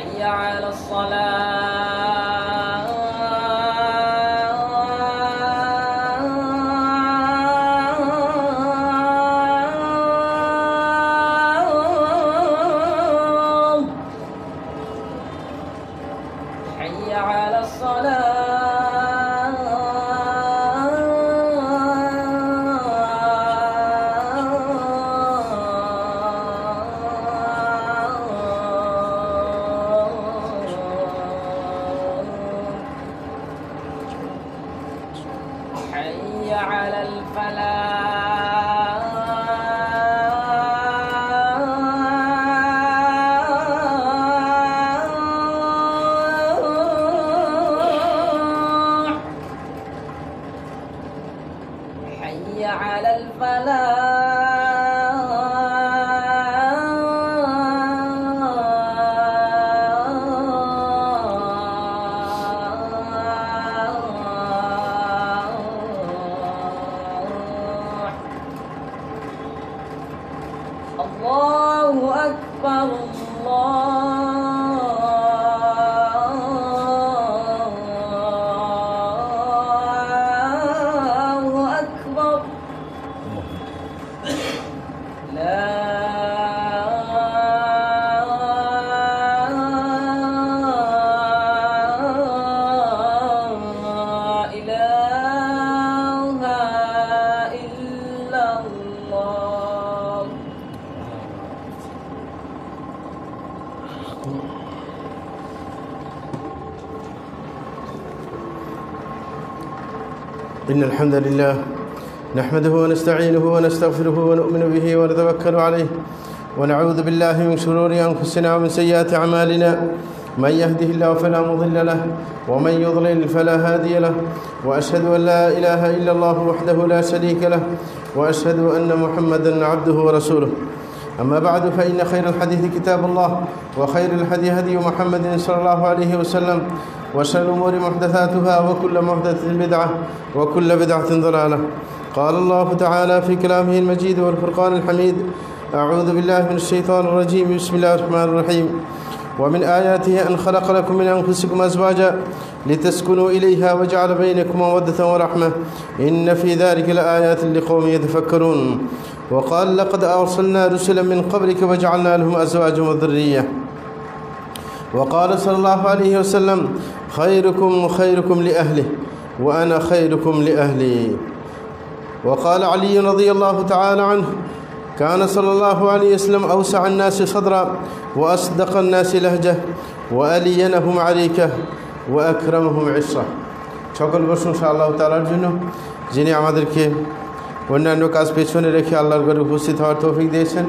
حي على الصلاة حي على الصلاة حي على الفلاح حي على الفلاح الله أكبر الله أكبر لا إله إلا الله. إن الحمد لله نحمده ونستعينه ونستغفره ونؤمن به ونتوكل عليه ونعوذ بالله من شرور أنفسنا ومن سيئات أعمالنا من يهده الله فلا مضل له ومن يضلل فلا هادي له وأشهد أن لا إله إلا الله وحده لا شريك له وأشهد أن محمدا عبده ورسوله. أما بعد فإن خير الحديث كتاب الله وخير الهدي هدي محمد صلى الله عليه وسلم وشر الأمور محدثاتها وكل محدثة بدعة وكل بدعة ضلالة. قال الله تعالى في كلامه المجيد والفرقان الحميد: أعوذ بالله من الشيطان الرجيم. بسم الله الرحمن الرحيم. ومن آياته أن خلق لكم من أنفسكم أزواجا لتسكنوا إليها وجعل بينكم مودة ورحمة إن في ذلك لآيات لقوم يتفكرون. وقال: لقد أرسلنا رسلا من قبلك وجعلنا لهم أزواجا وذرية. وقال صلى الله عليه وسلم: خيركم خيركم لأهله وأنا خيركم لأهلي. وقال علي رضي الله تعالى عنه: كان صلى الله عليه وسلم أوسع الناس صدرا وأصدق الناس لهجة وألينهم عريكة وأكرمهم عشرة. সকল প্রশংসা আল্লাহ তাআলার জন্য, যিনি আমাদেরকে অন্যান্য কাজ পেছনে রেখে আল্লাহর ঘরে উপস্থিত হওয়ার তৌফিক দিয়েছেন।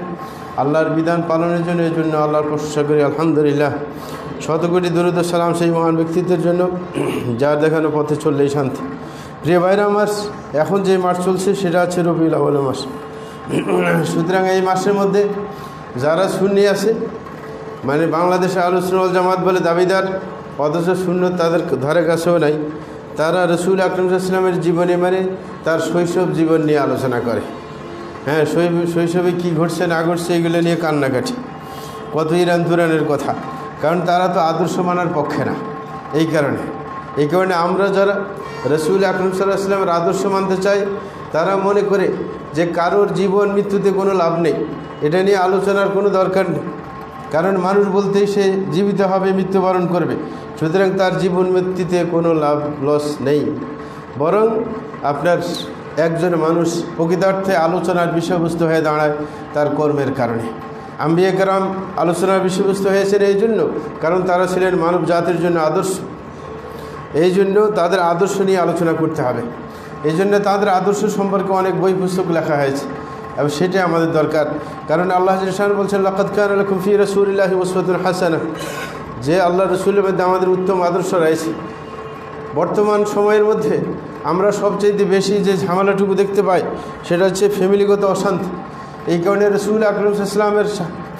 আল্লাহর বিধান পালনের জন্য এই জন্য আল্লাহর প্রশংসা করি আলহামদুলিল্লাহ। শতকোটি দরুদ ও সালাম সেই মহান ব্যক্তিত্বের জন্য যার দেখানো পথে চললেই শান্তি। প্রিয় ভাইরা আমার, এখন যে মাস চলছে সেটা হচ্ছে রবিউল আউয়াল মাস। সুতরাং এই মাসের মধ্যে যারা সুন্নি আছে, মানে বাংলাদেশে আহলুস সুন্নাহ ওয়াল জামাত বলে দাবিদার, অথচ সুন্নত তাদের ধারে কাছেও নাই, তারা রসুল আকরাম সাল্লাল্লাহু আলাইহি ওয়াসাল্লামের জীবনে মানে তার শৈশব জীবন নিয়ে আলোচনা করে। হ্যাঁ, শৈশবে কী ঘটছে না ঘটছে এগুলো নিয়ে কান্নাকাটি, কত ইরান তুরানের কথা। কারণ তারা তো আদর্শ মানার পক্ষে না। এই কারণে আমরা যারা রসুল আকরাম সাল্লাল্লাহু আলাইহি ওয়াসাল্লামের আদর্শ মানতে চাই, তারা মনে করে যে কারোর জীবন মৃত্যুতে কোনো লাভ নেই, এটা নিয়ে আলোচনার কোনো দরকার নেই। কারণ মানুষ বলতেই সে জীবিত হবে, মৃত্যুবরণ করবে, সুতরাং তার জীবন মৃত্যুতে কোনো লাভ লস নেই। বরং আপনার একজন মানুষ প্রকৃতার্থে আলোচনার বিষয়বস্তু হয়ে দাঁড়ায় তার কর্মের কারণে। আম্বিয়া কেরাম আলোচনার বিষয়বস্তু হয়েছেন এই জন্য, কারণ তারা ছিলেন মানব জাতির জন্য আদর্শ। এই জন্য তাদের আদর্শ নিয়ে আলোচনা করতে হবে। এই জন্য তাদের আদর্শ সম্পর্কে অনেক বই পুস্তক লেখা হয়েছে এবং সেটাই আমাদের দরকার। কারণ আল্লাহ জাল্লাহু বলছেন, লাকাদ কানা লাকুম ফি রাসূলিল্লাহি উসওয়াতুন হাসানাহ, যে আল্লাহ রসুলের মধ্যে আমাদের উত্তম আদর্শ রয়েছে। বর্তমান সময়ের মধ্যে আমরা সবচেয়ে বেশি যে ঝামেলাটুকু দেখতে পাই সেটা হচ্ছে ফ্যামিলিগত অশান্তি। এই কারণে রসুল আকরাম সাল্লাল্লাহু আলাইহি ওয়াসাল্লামের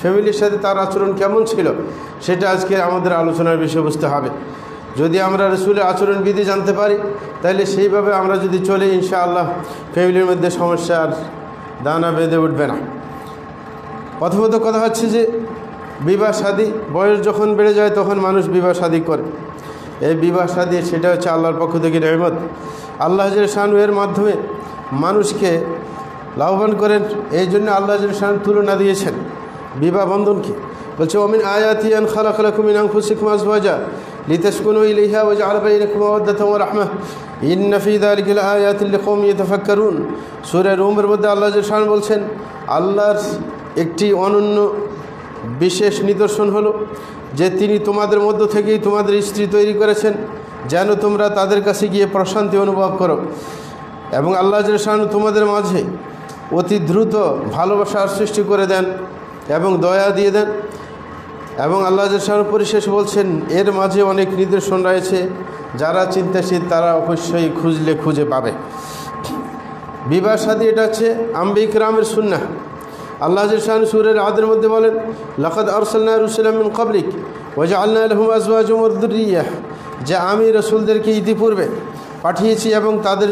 ফ্যামিলির সাথে তার আচরণ কেমন ছিল সেটা আজকে আমাদের আলোচনার বিষয়বস্তু হবে। যদি আমরা রসুলের আচরণবিধি জানতে পারি, তাহলে সেইভাবে আমরা যদি চলে, ইনশাআল্লাহ ফ্যামিলির মধ্যে সমস্যার দানা বেঁধে উঠবে না। প্রথমত কথা হচ্ছে যে বিবাহ শাদী বয়স যখন বেড়ে যায় তখন মানুষ বিবাহ শাদী করে। এই বিবাহ শাদী সেটা হচ্ছে আল্লাহর পক্ষ থেকে নেয়ামত। আল্লাহ শানু এর মাধ্যমে মানুষকে লাভবান করেন। এই জন্য আল্লাহ শান তুলনা দিয়েছেন বিবাহ বন্ধনকে। বলছে ওমিন আয়াতি আন খালাকা লাকুম মিন আনফুসিকুম আজওয়াজা লিতাসকুনু ইলাইহা ওয়া জাআলা বাইনাকুম মাওয়াদ্দাতান ওয়া রাহমাহ ইন্না ফী যালিকা লাআয়াতিন লিকওমিন ইয়াতাফাক্কারুন। সূরা রুমের মধ্যে আল্লাহ শান বলছেন আল্লাহর একটি অনন্য বিশেষ নিদর্শন হলো যে তিনি তোমাদের মধ্য থেকেই তোমাদের স্ত্রী তৈরি করেছেন যেন তোমরা তাদের কাছে গিয়ে প্রশান্তি অনুভব করো, এবং আল্লাহ শান তোমাদের মাঝে অতি দ্রুত ভালোবাসার সৃষ্টি করে দেন এবং দয়া দিয়ে দেন। এবং আল্লাহ শান পরিশেষ বলছেন এর মাঝে অনেক নিদর্শন রয়েছে, যারা চিন্তাশীল তারা অবশ্যই খুঁজলে খুঁজে পাবে। বিবাহ শাদী এটা হচ্ছে আম্বিয়া কিরামের সুন্নাহ। আল্লাহ শান সূরা আদের মধ্যে বলেন লাকাদ আরসালনা রুসুলাম মিন ক্বাবলিক ওয়া জাআলনা লাহুম আজওয়াজান ওয়া যুররিয়্যাহ, যে আমি রাসূলদেরকে ইতিপূর্বে পাঠিয়েছি এবং তাদের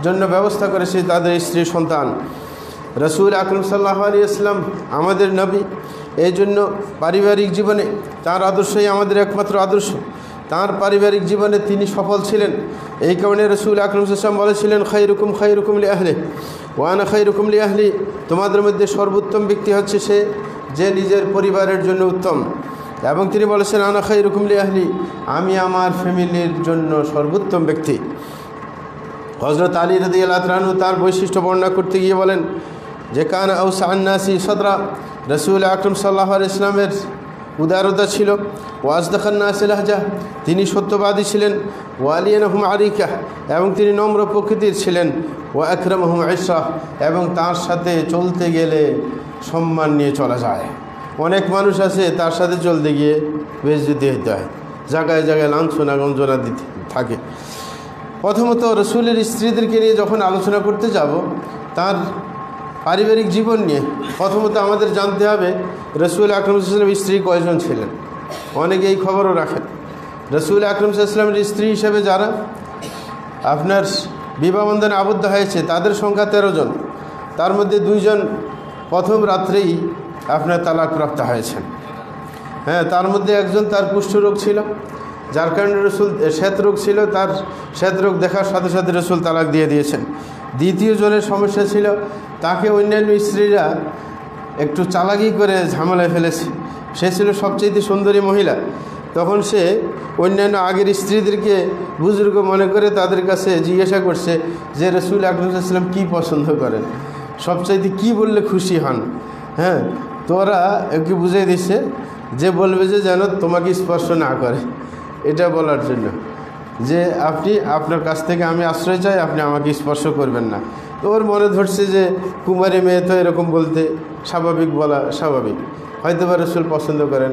জন্য ব্যবস্থা করেছি তাদের স্ত্রী সন্তান। রাসূল আকরাম সাল্লাল্লাহু আলাইহি ওয়াসাল্লাম আমাদের নবী, এই জন্য পারিবারিক জীবনে তার আদর্শই আমাদের একমাত্র আদর্শ। তার পারিবারিক জীবনে তিনি সফল ছিলেন। এই কারণে রাসূল আকরাম সাল্লাল্লাহু আলাইহি ওয়াসাল্লাম বলেছিলেন খায়রুকুম লিআহলি ওয়া আনা খায়রুকুম লিআহলি, তোমাদের মধ্যে সর্বোত্তম ব্যক্তি হচ্ছে সে যে নিজের পরিবারের জন্য উত্তম। এবং তিনি বলেছেন আনা খায়রুকুম লিআহলি, আমি আমার ফ্যামিলির জন্য সর্বোত্তম ব্যক্তি। হযরত আলী রাদিয়াল্লাহু তাআলা আনহু তার বৈশিষ্ট্য বর্ণনা করতে গিয়ে বলেন যে কানা আওসাআন নাসি সাদরা, রাসূল আকরাম সাল্লাল্লাহু আলাইহি ওয়াসাল্লামের উদারতা ছিল। ওয়াজদাখান নাসি লাহজা, তিনি সত্যবাদী ছিলেন। ওয়ালিয়ানহুম আরিকা, এবং তিনি নম্র প্রকৃতির ছিলেন। ওয়া আকরামহুম ইশরা, এবং তার সাথে চলতে গেলে সম্মান নিয়ে চলা যায়। অনেক মানুষ আছে তার সাথে চলতে গিয়ে বেইজ্জতি হতে হয়, জায়গায় জায়গায় লাঞ্ছনা গঞ্জনা দিতে থাকে। প্রথমত রাসূলের স্ত্রীদেরকে নিয়ে যখন আলোচনা করতে যাব তার পারিবারিক জীবন নিয়ে প্রথমত আমাদের জানতে হবে রাসূল আকরাম সাল্লাল্লাহু আলাইহি ওয়াসাল্লামের স্ত্রী কয়জন ছিলেন। অনেকে এই খবরও রাখেন। রাসূল আকরাম সাল্লাল্লাহু আলাইহি ওয়াসাল্লামের স্ত্রী হিসেবে যারা আপনার বিবাহ বন্ধনে আবদ্ধ হয়েছে তাদের সংখ্যা 13 জন। তার মধ্যে 2 জন প্রথম রাত্রেই আপনার তালাকপ্রাপ্ত হয়েছেন। হ্যাঁ, তার মধ্যে একজন তার কুষ্ঠরোগ ছিল, যার কারণে রাসূল শ্বেতরোগ ছিল, তার শ্বেতরোগ দেখার সাথে সাথে রাসূল তালাক দিয়ে দিয়েছেন। দ্বিতীয় জনের সমস্যা ছিল, তাকে অন্যান্য স্ত্রীরা একটু চালাকি করে ঝামেলায় ফেলেছে। সে ছিল সবচেয়ে সুন্দরী মহিলা। তখন সে অন্যান্য আগের স্ত্রীদেরকে বুজুর্গ মনে করে তাদের কাছে জিজ্ঞাসা করছে যে রাসূল আকরাম সাল্লাল্লাহু আলাইহি ওয়াসাল্লাম কী পছন্দ করেন, সবচাইতে কী বললে খুশি হন। হ্যাঁ, তোরা একটু বুঝিয়ে দিচ্ছে যে বলবে যে যেন তোমাকে স্পর্শ না করে, এটা বলার জন্য যে আপনার কাছ থেকে আমি আশ্রয় চাই, আপনি আমাকে স্পর্শ করবেন না। তো ওর মনে ধরছে যে কুমারী মেয়ে তো এরকম বলতে স্বাভাবিক, বলা স্বাভাবিক, হয়তো বা রাসূল পছন্দ করেন।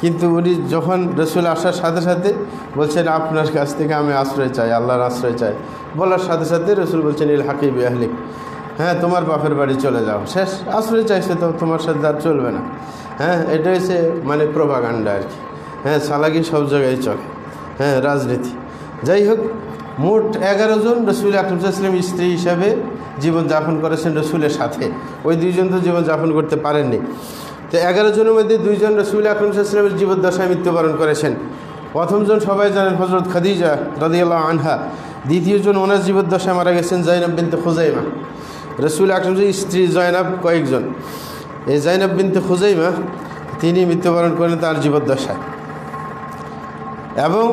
কিন্তু উনি যখন রাসূল আসার সাথে সাথে বলছেন আপনার কাছ থেকে আমি আশ্রয় চাই, আল্লাহর আশ্রয় চাই, বলার সাথে সাথে রাসূল বলছেন ইল হাকি বিআহলিক, হ্যাঁ তোমার বাপের বাড়ি চলে যাও, শেষ। আশ্রয় চাইছে তো তোমার সাথে আর চলবে না। হ্যাঁ, এটা হচ্ছে মানে প্রোপাগান্ডা আর কি। হ্যাঁ, চালাকি সব জায়গায় চলে। হ্যাঁ, রাজনীতি। যাই হোক, মোট 11 জন রাসূল আকরাম সাল্লাল্লাহু আলাইহি ওয়াসাল্লাম স্ত্রী হিসাবে জীবনযাপন করেছেন রাসূলের সাথে। ওই 2 জন তো জীবনযাপন করতে পারেননি। তো 11 জনের মধ্যে 2 জন রাসূল আকরাম সাল্লাল্লাহু আলাইহি ওয়াসাল্লামের জীবদ্দশায় মৃত্যুবরণ করেছেন। প্রথম জন সবাই জানেন হযরত খাদিজা রাদিয়াল্লাহু আনহা। দ্বিতীয় জন ওনার জীবদ্দশায় মারা গেছেন যায়নাব বিনতে খুজাইমা। রাসূল আকরাম সাল্লাল্লাহু স্ত্রী জয়নাব কয়েকজন। এই জয়নাব বিনতে খুজাইমা তিনি মৃত্যুবরণ করেন তার জীবদ্দশায়। এবং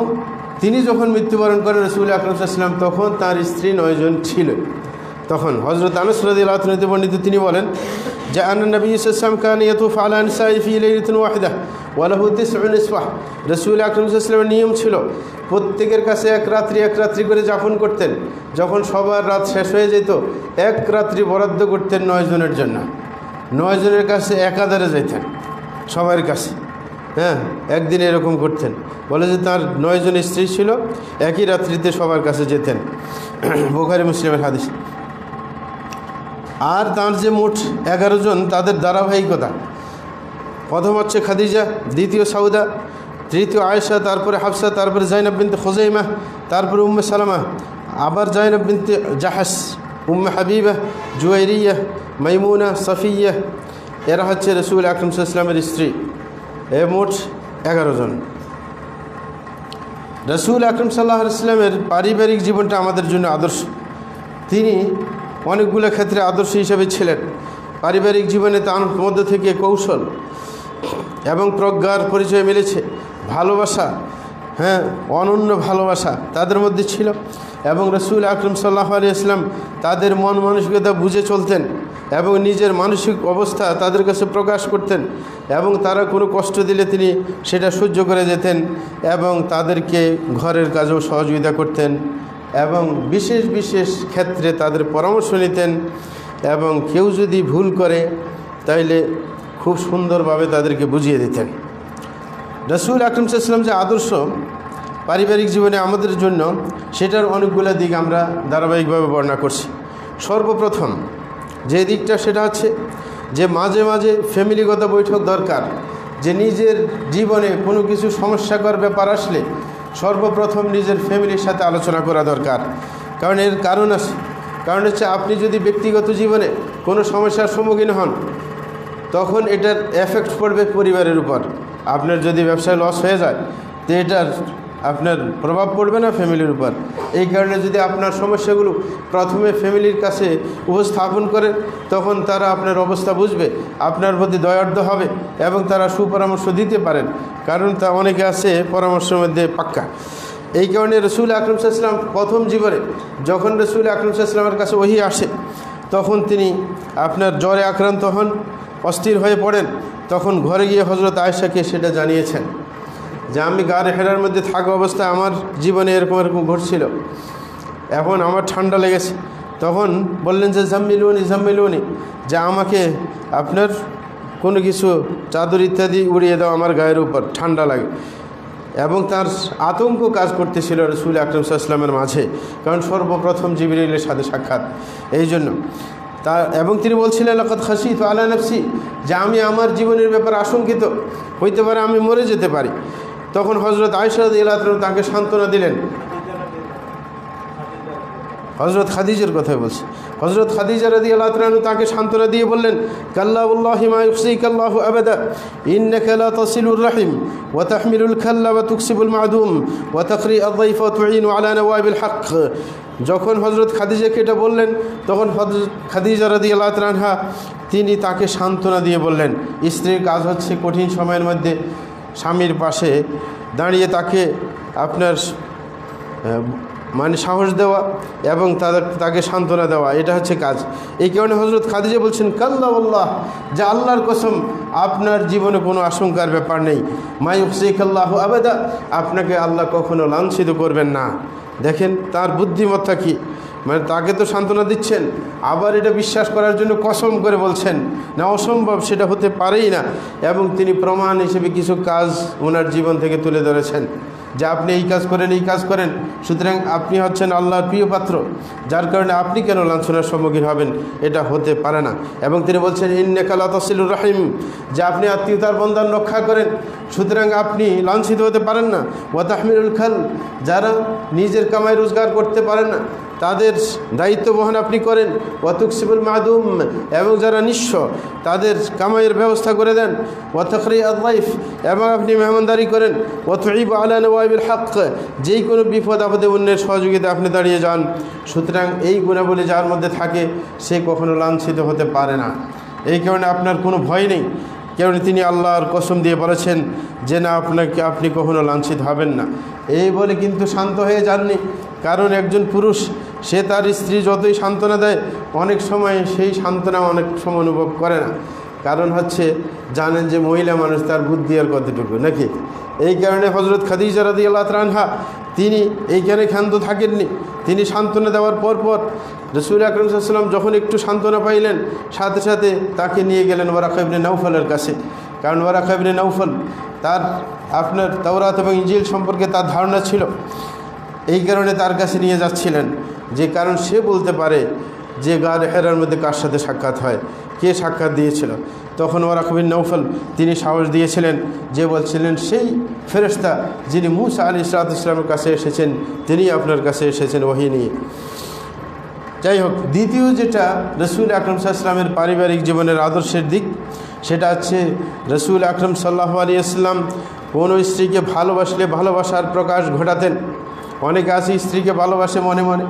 তিনি যখন মৃত্যুবরণ করেন রাসূল আকরাম সাল্লাল্লাহু আলাইহি ওয়াসাল্লাম, তখন তার স্ত্রী 9 জন ছিল। তখন হযরত আনাস রাদিয়াল্লাহু আনহু বর্ণিত তিনি বলেন যে আন্না নবী সাল্লাল্লাহু আলাইহি ওয়াসাল্লাম কানা ইয়াতুফু আলা নিসাই ফি লাইলাতিন ওয়াহিদা ওয়া লাহু 9 নিসওয়া। রাসূল আকরাম সাল্লাল্লাহু আলাইহি ওয়াসাল্লামের নিয়ম ছিল প্রত্যেকের কাছে এক রাত্রি করে যাপন করতেন। যখন সবার রাত শেষ হয়ে যেত, এক রাত্রি বরাদ্দ করতেন 9 জনের জন্য। 9 জনের কাছে একাধারে যেতেন সবার কাছে। হ্যাঁ, একদিন এরকম করতেন। বলে যে তার 9 জন স্ত্রী ছিল, একই রাত্রিতে সবার কাছে যেতেন। বুখারী মুসলিমের হাদিস। আর তার যে মোট 11 জন, তাদের ধারাবাহিকতা, প্রথম হচ্ছে খাদিজা, দ্বিতীয় সাউদা, তৃতীয় আয়েশা, তারপরে হাফসা, তারপরে জাইনাব বিনতে খুজাইমা, তারপরে উম্মে সালামা, আবার জাইনাব বিনতে জাহাস, উম্মে হাবিবা, জুয়াইরিয়া, মাইমুনা, সাফিয়া, এরা হচ্ছে রসুল আকরাম সাল্লাল্লাহু আলাইহি ওয়াসাল্লামের স্ত্রী। এ মোট 11 জন। রসুল আকরাম সাল্লাল্লাহু আলাইহি ওয়াসাল্লামের পারিবারিক জীবনটা আমাদের জন্য আদর্শ। তিনি অনেকগুলো ক্ষেত্রে আদর্শ হিসেবে ছিলেন। পারিবারিক জীবনে তার মধ্য থেকে কৌশল এবং প্রজ্ঞার পরিচয় মিলেছে। ভালোবাসা, অনন্য ভালোবাসা তাদের মধ্যে ছিল। এবং রসুল আকরাম সাল্লাল্লাহু আলাইহি ওয়াসাল্লাম তাদের মন মানসিকতা বুঝে চলতেন এবং নিজের মানসিক অবস্থা তাদের কাছে প্রকাশ করতেন, এবং তারা কোনো কষ্ট দিলে তিনি সেটা সহ্য করে যেতেন এবং তাদেরকে ঘরের কাজেও সহযোগিতা করতেন এবং বিশেষ বিশেষ ক্ষেত্রে তাদের পরামর্শ নিতেন, এবং কেউ যদি ভুল করে তাইলে খুব সুন্দরভাবে তাদেরকে বুঝিয়ে দিতেন। রসুল আকরাম সাল্লাল্লাহু আলাইহি ওয়াসাল্লাম যে আদর্শ পারিবারিক জীবনে আমাদের জন্য, সেটার অনেকগুলো দিক আমরা ধারাবাহিকভাবে বর্ণনা করছি। সর্বপ্রথম যে দিকটা সেটা হচ্ছে যে মাঝে মাঝে ফ্যামিলিগত বৈঠক দরকার। যে নিজের জীবনে কোনো কিছু সমস্যাকর ব্যাপার আসলে সর্বপ্রথম নিজের ফ্যামিলির সাথে আলোচনা করা দরকার। কারণ এর কারণ আছে। কারণ হচ্ছে আপনি যদি ব্যক্তিগত জীবনে কোনো সমস্যার সম্মুখীন হন, তখন এটার এফেক্ট পড়বে পরিবারের উপর। আপনার যদি ব্যবসায় লস হয়ে যায় তো এটার আপনার প্রভাব পড়বে না ফ্যামিলির উপর। এই কারণে যদি আপনার সমস্যাগুলো প্রথমে ফ্যামিলির কাছে উপস্থাপন করেন, তখন তারা আপনার অবস্থা বুঝবে, আপনার প্রতি দয়ার্দ্র হবে এবং তারা সুপরামর্শ দিতে পারেন। কারণ তা অনেকে আছে পরামর্শের মধ্যে পাক্কা। এই কারণে রসুল আকরাম সাল্লাল্লাহু আলাইহি ওয়াসাল্লাম প্রথম জীবনে যখন রসুল আকরাম সাল্লাল্লাহু আলাইহি ওয়াসাল্লামের কাছে ওহী আসে, তখন তিনি আপনার জ্বরে আক্রান্ত হন, অস্থির হয়ে পড়েন। তখন ঘরে গিয়ে হযরত আয়েশাকে সেটা জানিয়েছেন যে আমি গাড়ি হেরার মধ্যে থাকা অবস্থায় আমার জীবনে এরকম ঘটছিল, এখন আমার ঠান্ডা লেগেছে। তখন বললেন যে জাম্মিলুনি, যে আমাকে আপনার কোনো কিছু চাদর ইত্যাদি উড়িয়ে দাও, আমার গায়ের উপর ঠান্ডা লাগে। এবং তার আতঙ্ক কাজ করতেছিল রসুল আকরাম সাল্লাল্লাহু আলাইহি ওয়াসাল্লামের মাঝে, কারণ সর্বপ্রথম জিবরিলের সাথে সাক্ষাৎ। এই জন্য এবং তিনি বলছিলেন লাকাদ খাশিতু আলা নাফসি, যে আমি আমার জীবনের ব্যাপারে আশঙ্কিত, হইতে পারে আমি মরে যেতে পারি। তখন হযরত আয়েশা রাদিয়াল্লাহু তাআলা তাকে সান্ত্বনা দিলেন। হযরত খাদিজার কথা বলছি। হযরত খাদিজা রাদিয়াল্লাহু তাআলা তাকে সান্ত্বনা দিয়ে বললেন, কাল্লা ওয়াল্লাহি মা ইউহসিকাল্লাহু আবাদা ইন্নাকা লা তাসিলুর রাহিম ওয়া তাহমিলুল খাল্লা ওয়া তুকসিবুল মা'দুম ওয়া তাকরি আয-যায়ফা ওয়া তুঈনু আলা নওয়াইবিল হক। যখন হযরত খাদিজাকে এটা বললেন, তখন হযরত খাদিজা রাদিয়াল্লাহু তাআলা তিনি তাকে সান্ত্বনা দিয়ে বললেন, স্ত্রীর কাজ হচ্ছে কঠিন সময়ের মধ্যে স্বামীর পাশে দাঁড়িয়ে তাকে আপনার সাহস দেওয়া এবং তাকে সান্ত্বনা দেওয়া, এটা হচ্ছে কাজ। এই কারণে হযরত খাদিজা বলছেন, কাল্লা ওয়াল্লাহ, যে আল্লাহর কসম আপনার জীবনে কোনো আশঙ্কার ব্যাপার নেই। মা ইউহসিকাল্লাহু আবাদা, আপনাকে আল্লাহ কখনো লাঞ্ছিত করবেন না। দেখেন তার বুদ্ধিমত্তা কি, তাকে তো সান্ত্বনা দিচ্ছেন, আবার এটা বিশ্বাস করার জন্য কসম করে বলছেন না, অসম্ভব, সেটা হতে পারেই না। এবং তিনি প্রমাণ হিসেবে কিছু কাজ ওনার জীবন থেকে তুলে ধরেছেন যে আপনি এই কাজ করেন, এই কাজ করেন, সুতরাং আপনি হচ্ছেন আল্লাহর প্রিয় পাত্র, যার কারণে আপনি কেন লাঞ্ছনার সম্মুখীন হবেন, এটা হতে পারে না। এবং তিনি বলছেন ইন্নাকা লা তাসিলুর রাহিম, যে আপনি আত্মীয়তার বন্ধন রক্ষা করেন, সুতরাং আপনি লাঞ্ছিত হতে পারেন না। ওয়া তাহমিলুল খাল, যারা নিজের কামাই রোজগার করতে পারেন না তাদের দায়িত্ব বহন আপনি করেন। ওয়া তুকসিবুল মা'দুম, এবং যারা নিঃস্ব তাদের কামাইয়ের ব্যবস্থা করে দেন। ওয়া তাকরি আয-যায়ফ, এবং আপনি মেহমানদারি করেন। ওয়া তুঈবু আলা নওয়াইবিল হক, যেই কোনো বিপদ আপদে অন্যের সহযোগিতা আপনি দাঁড়িয়ে যান। সুতরাং এই গুণাবলী যার মধ্যে থাকে সে কখনো লাঞ্ছিত হতে পারে না। এই কারণে আপনার কোনো ভয় নেই, কারণ তিনি আল্লাহর কসম দিয়ে বলেছেন যে না, আপনি কখনো লাঞ্ছিত হবেন না। এই বলে কিন্তু শান্ত হয়ে যাননি, কারণ একজন পুরুষ সে তার স্ত্রী যতই সান্ত্বনা দেয়, অনেক সময় সেই সান্ত্বনা অনেক সময় অনুভব করে না। কারণ হচ্ছে জানেন যে মহিলা মানুষ, তার বুদ্ধি আর কতটুকু নাকি। এই কারণে হযরত খাদিজা রাদিয়াল্লাহু তাআলা তিনি এইখানে ক্ষান্ত থাকেননি। তিনি সান্ত্বনা দেওয়ার পর রাসূল আকরাম সাল্লাল্লাহু আলাইহি ওয়াসাল্লাম যখন একটু সান্ত্বনা পাইলেন, সাথে সাথে তাকে নিয়ে গেলেন ওয়ারাকা ইবনে নওফলের কাছে। কারণ ওয়ারাকা ইবনে নওফল তার আপনার তাওরাত এবং ইনজিল সম্পর্কে তার ধারণা ছিল, এই কারণে তার কাছে নিয়ে যাচ্ছিলেন, যে কারণ সে বলতে পারে যে গারে হেরার মধ্যে কার সাথে সাক্ষাৎ হয়, কে সাক্ষাৎ দিয়েছিল। তখন ওয়ারাকা ইবনে নওফল তিনি সাহস দিয়েছিলেন, যে বলছিলেন সেই ফেরেশতা যিনি মূসা আলাইহিস সালামের কাছে এসেছেন, তিনি আপনার কাছে এসেছেন ওহী নিয়ে। যাই হোক, দ্বিতীয় যেটা রাসূল আকরাম সাল্লাল্লাহু আলাইহি ওয়াসাল্লামের পারিবারিক জীবনের আদর্শের দিক, সেটা হচ্ছে রসুল আকরম সাল্লাল্লাহু আলাইহি ওয়াসাল্লাম কোনো স্ত্রীকে ভালোবাসলে ভালোবাসার প্রকাশ ঘটাতেন। অনেকে আছে স্ত্রীকে ভালোবাসে মনে মনে,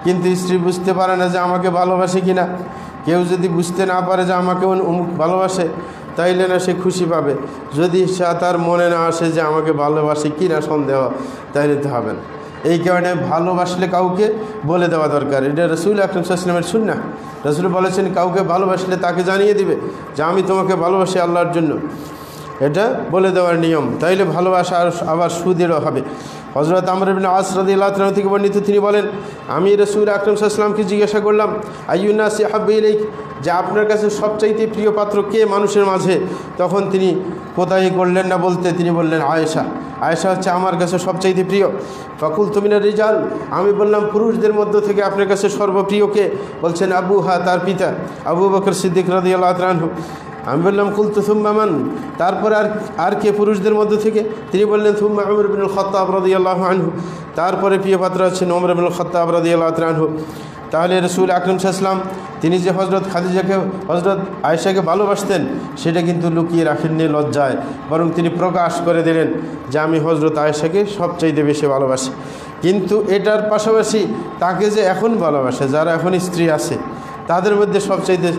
কিন্তু স্ত্রী বুঝতে পারে না যে আমাকে ভালোবাসে কি না। কেউ যদি বুঝতে না পারে যে আমাকে অমুক ভালোবাসে, তাইলে না সে খুশি পাবে। যদি সে তার মনে না আসে যে আমাকে ভালোবাসে কি না সন্দেহ, তাইলে তো হবে না। এই কারণে ভালোবাসলে কাউকে বলে দেওয়া দরকার। এটা রসুল আকরাম সাল্লাল্লাহু আলাইহি ওয়াসাল্লামের সুন্নাহ। রসুল বলেছেন কাউকে ভালোবাসলে তাকে জানিয়ে দিবে যে আমি তোমাকে ভালোবাসি আল্লাহর জন্য, এটা বলে দেওয়ার নিয়ম। তাইলে ভালোবাসা আবার সুদৃঢ় হবে। হযরত আমর ইবনে আস রাদিয়াল্লাহু তাআলা থেকে বর্ণিত, তিনি বলেন আমি রসুল আকরাম সাল্লাল্লাহু আলাইহি ওয়াসাল্লামকে জিজ্ঞাসা করলাম আইয়ুন নাসি আহাব্বু ইলাইক, যে আপনার কাছে সবচাইতে প্রিয় পাত্র কে মানুষের মাঝে? তখন তিনি কোথায় করলেন না বলতে তিনি বললেন আয়েশা। আয়েশা হচ্ছে আমার কাছে সবচাইতে প্রিয়। ফাকুলতু মিনার রিজাল, আমি বললাম পুরুষদের মধ্য থেকে আপনার কাছে সর্বপ্রিয় কে? বলছেন আবুহা, তার পিতা আবু বকর সিদ্দিক রাদিয়াল্লাহু তাআলা আনহু। আমি বললাম কুলতু সুম্মা মান, তারপর আর কে পুরুষদের মধ্য থেকে? তিনি বললেন সুম্মা উমর ইবনুল খাত্তাব রাদিয়াল্লাহু আনহু, তারপরে প্রিয় পাত্র আছেন ওমর ইবনুল খাত্তাব রাদিয়াল্লাহু তাআলা আনহু। তাহলে রসুল আকরাম সাল্লাল্লাহু আলাইহি ওয়াসাল্লাম তিনি যে হযরত খাদিজাকে, হযরত আয়েশাকে ভালোবাসতেন, সেটা কিন্তু লুকিয়ে রাখেননি লজ্জায়, বরং তিনি প্রকাশ করে দিলেন যে আমি হযরত আয়েশাকে সবচাইতে বেশি ভালোবাসি। কিন্তু এটার পাশাপাশি তাকে যে এখন ভালোবাসে, যারা এখন স্ত্রী আছে তাদের মধ্যে সবচাইতে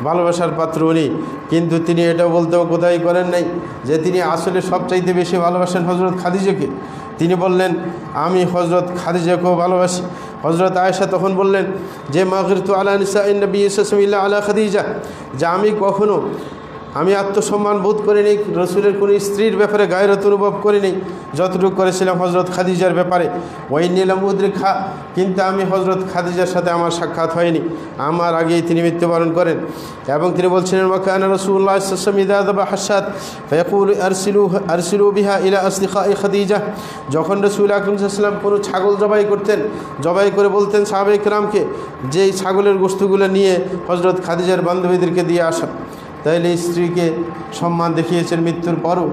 ভালোবাসার পাত্র উনি, কিন্তু তিনি এটাও বলতেও কোথায় করেন নাই যে তিনি আসলে সবচাইতে বেশি ভালোবাসেন হযরত খাদিজাকে। তিনি বললেন আমি হযরত খাদিজাকেও ভালোবাসি। হযরত আয়েশা তখন বললেন যে মাগিরতু আলা নিসাইন নবী সাল্লাল্লাহু আলাইহি ওয়াসাল্লাম আলা খাদিজা, যে আমি আত্মসম্মান বোধ করিনি রসুলের কোনো স্ত্রীর ব্যাপারে গায়রত অনুভব করিনি যতটুকু করেছিলাম হযরত খাদিজার ব্যাপারে। ওই নীলাম উদ্রিখা, কিন্তু আমি হযরত খাদিজার সাথে আমার সাক্ষাৎ হয়নি, আমার আগেই তিনি মৃত্যুবরণ করেন। এবং তিনি বলছিলেন ওয়াকানা রাসূলুল্লাহ সাল্লাল্লাহু আলাইহি ওয়াসাল্লাম ইযা যাবা হাসাত ফায়াকুলু আরসিলু বিহা ইলা আসদিকাই খাদিজা, যখন রাসূল আকরাম সাল্লাল্লাহু আলাইহি ওয়াসাল্লাম কোনো ছাগল জবাই করতেন, জবাই করে বলতেন সাহাবায়ে কেরামকে যে এই ছাগলের গোশতগুলো নিয়ে হযরত খাদিজার বান্ধবীদেরকে দিয়ে আসা। তাইলে স্ত্রীকে সম্মান দেখিয়েছেন মৃত্যুর পরও,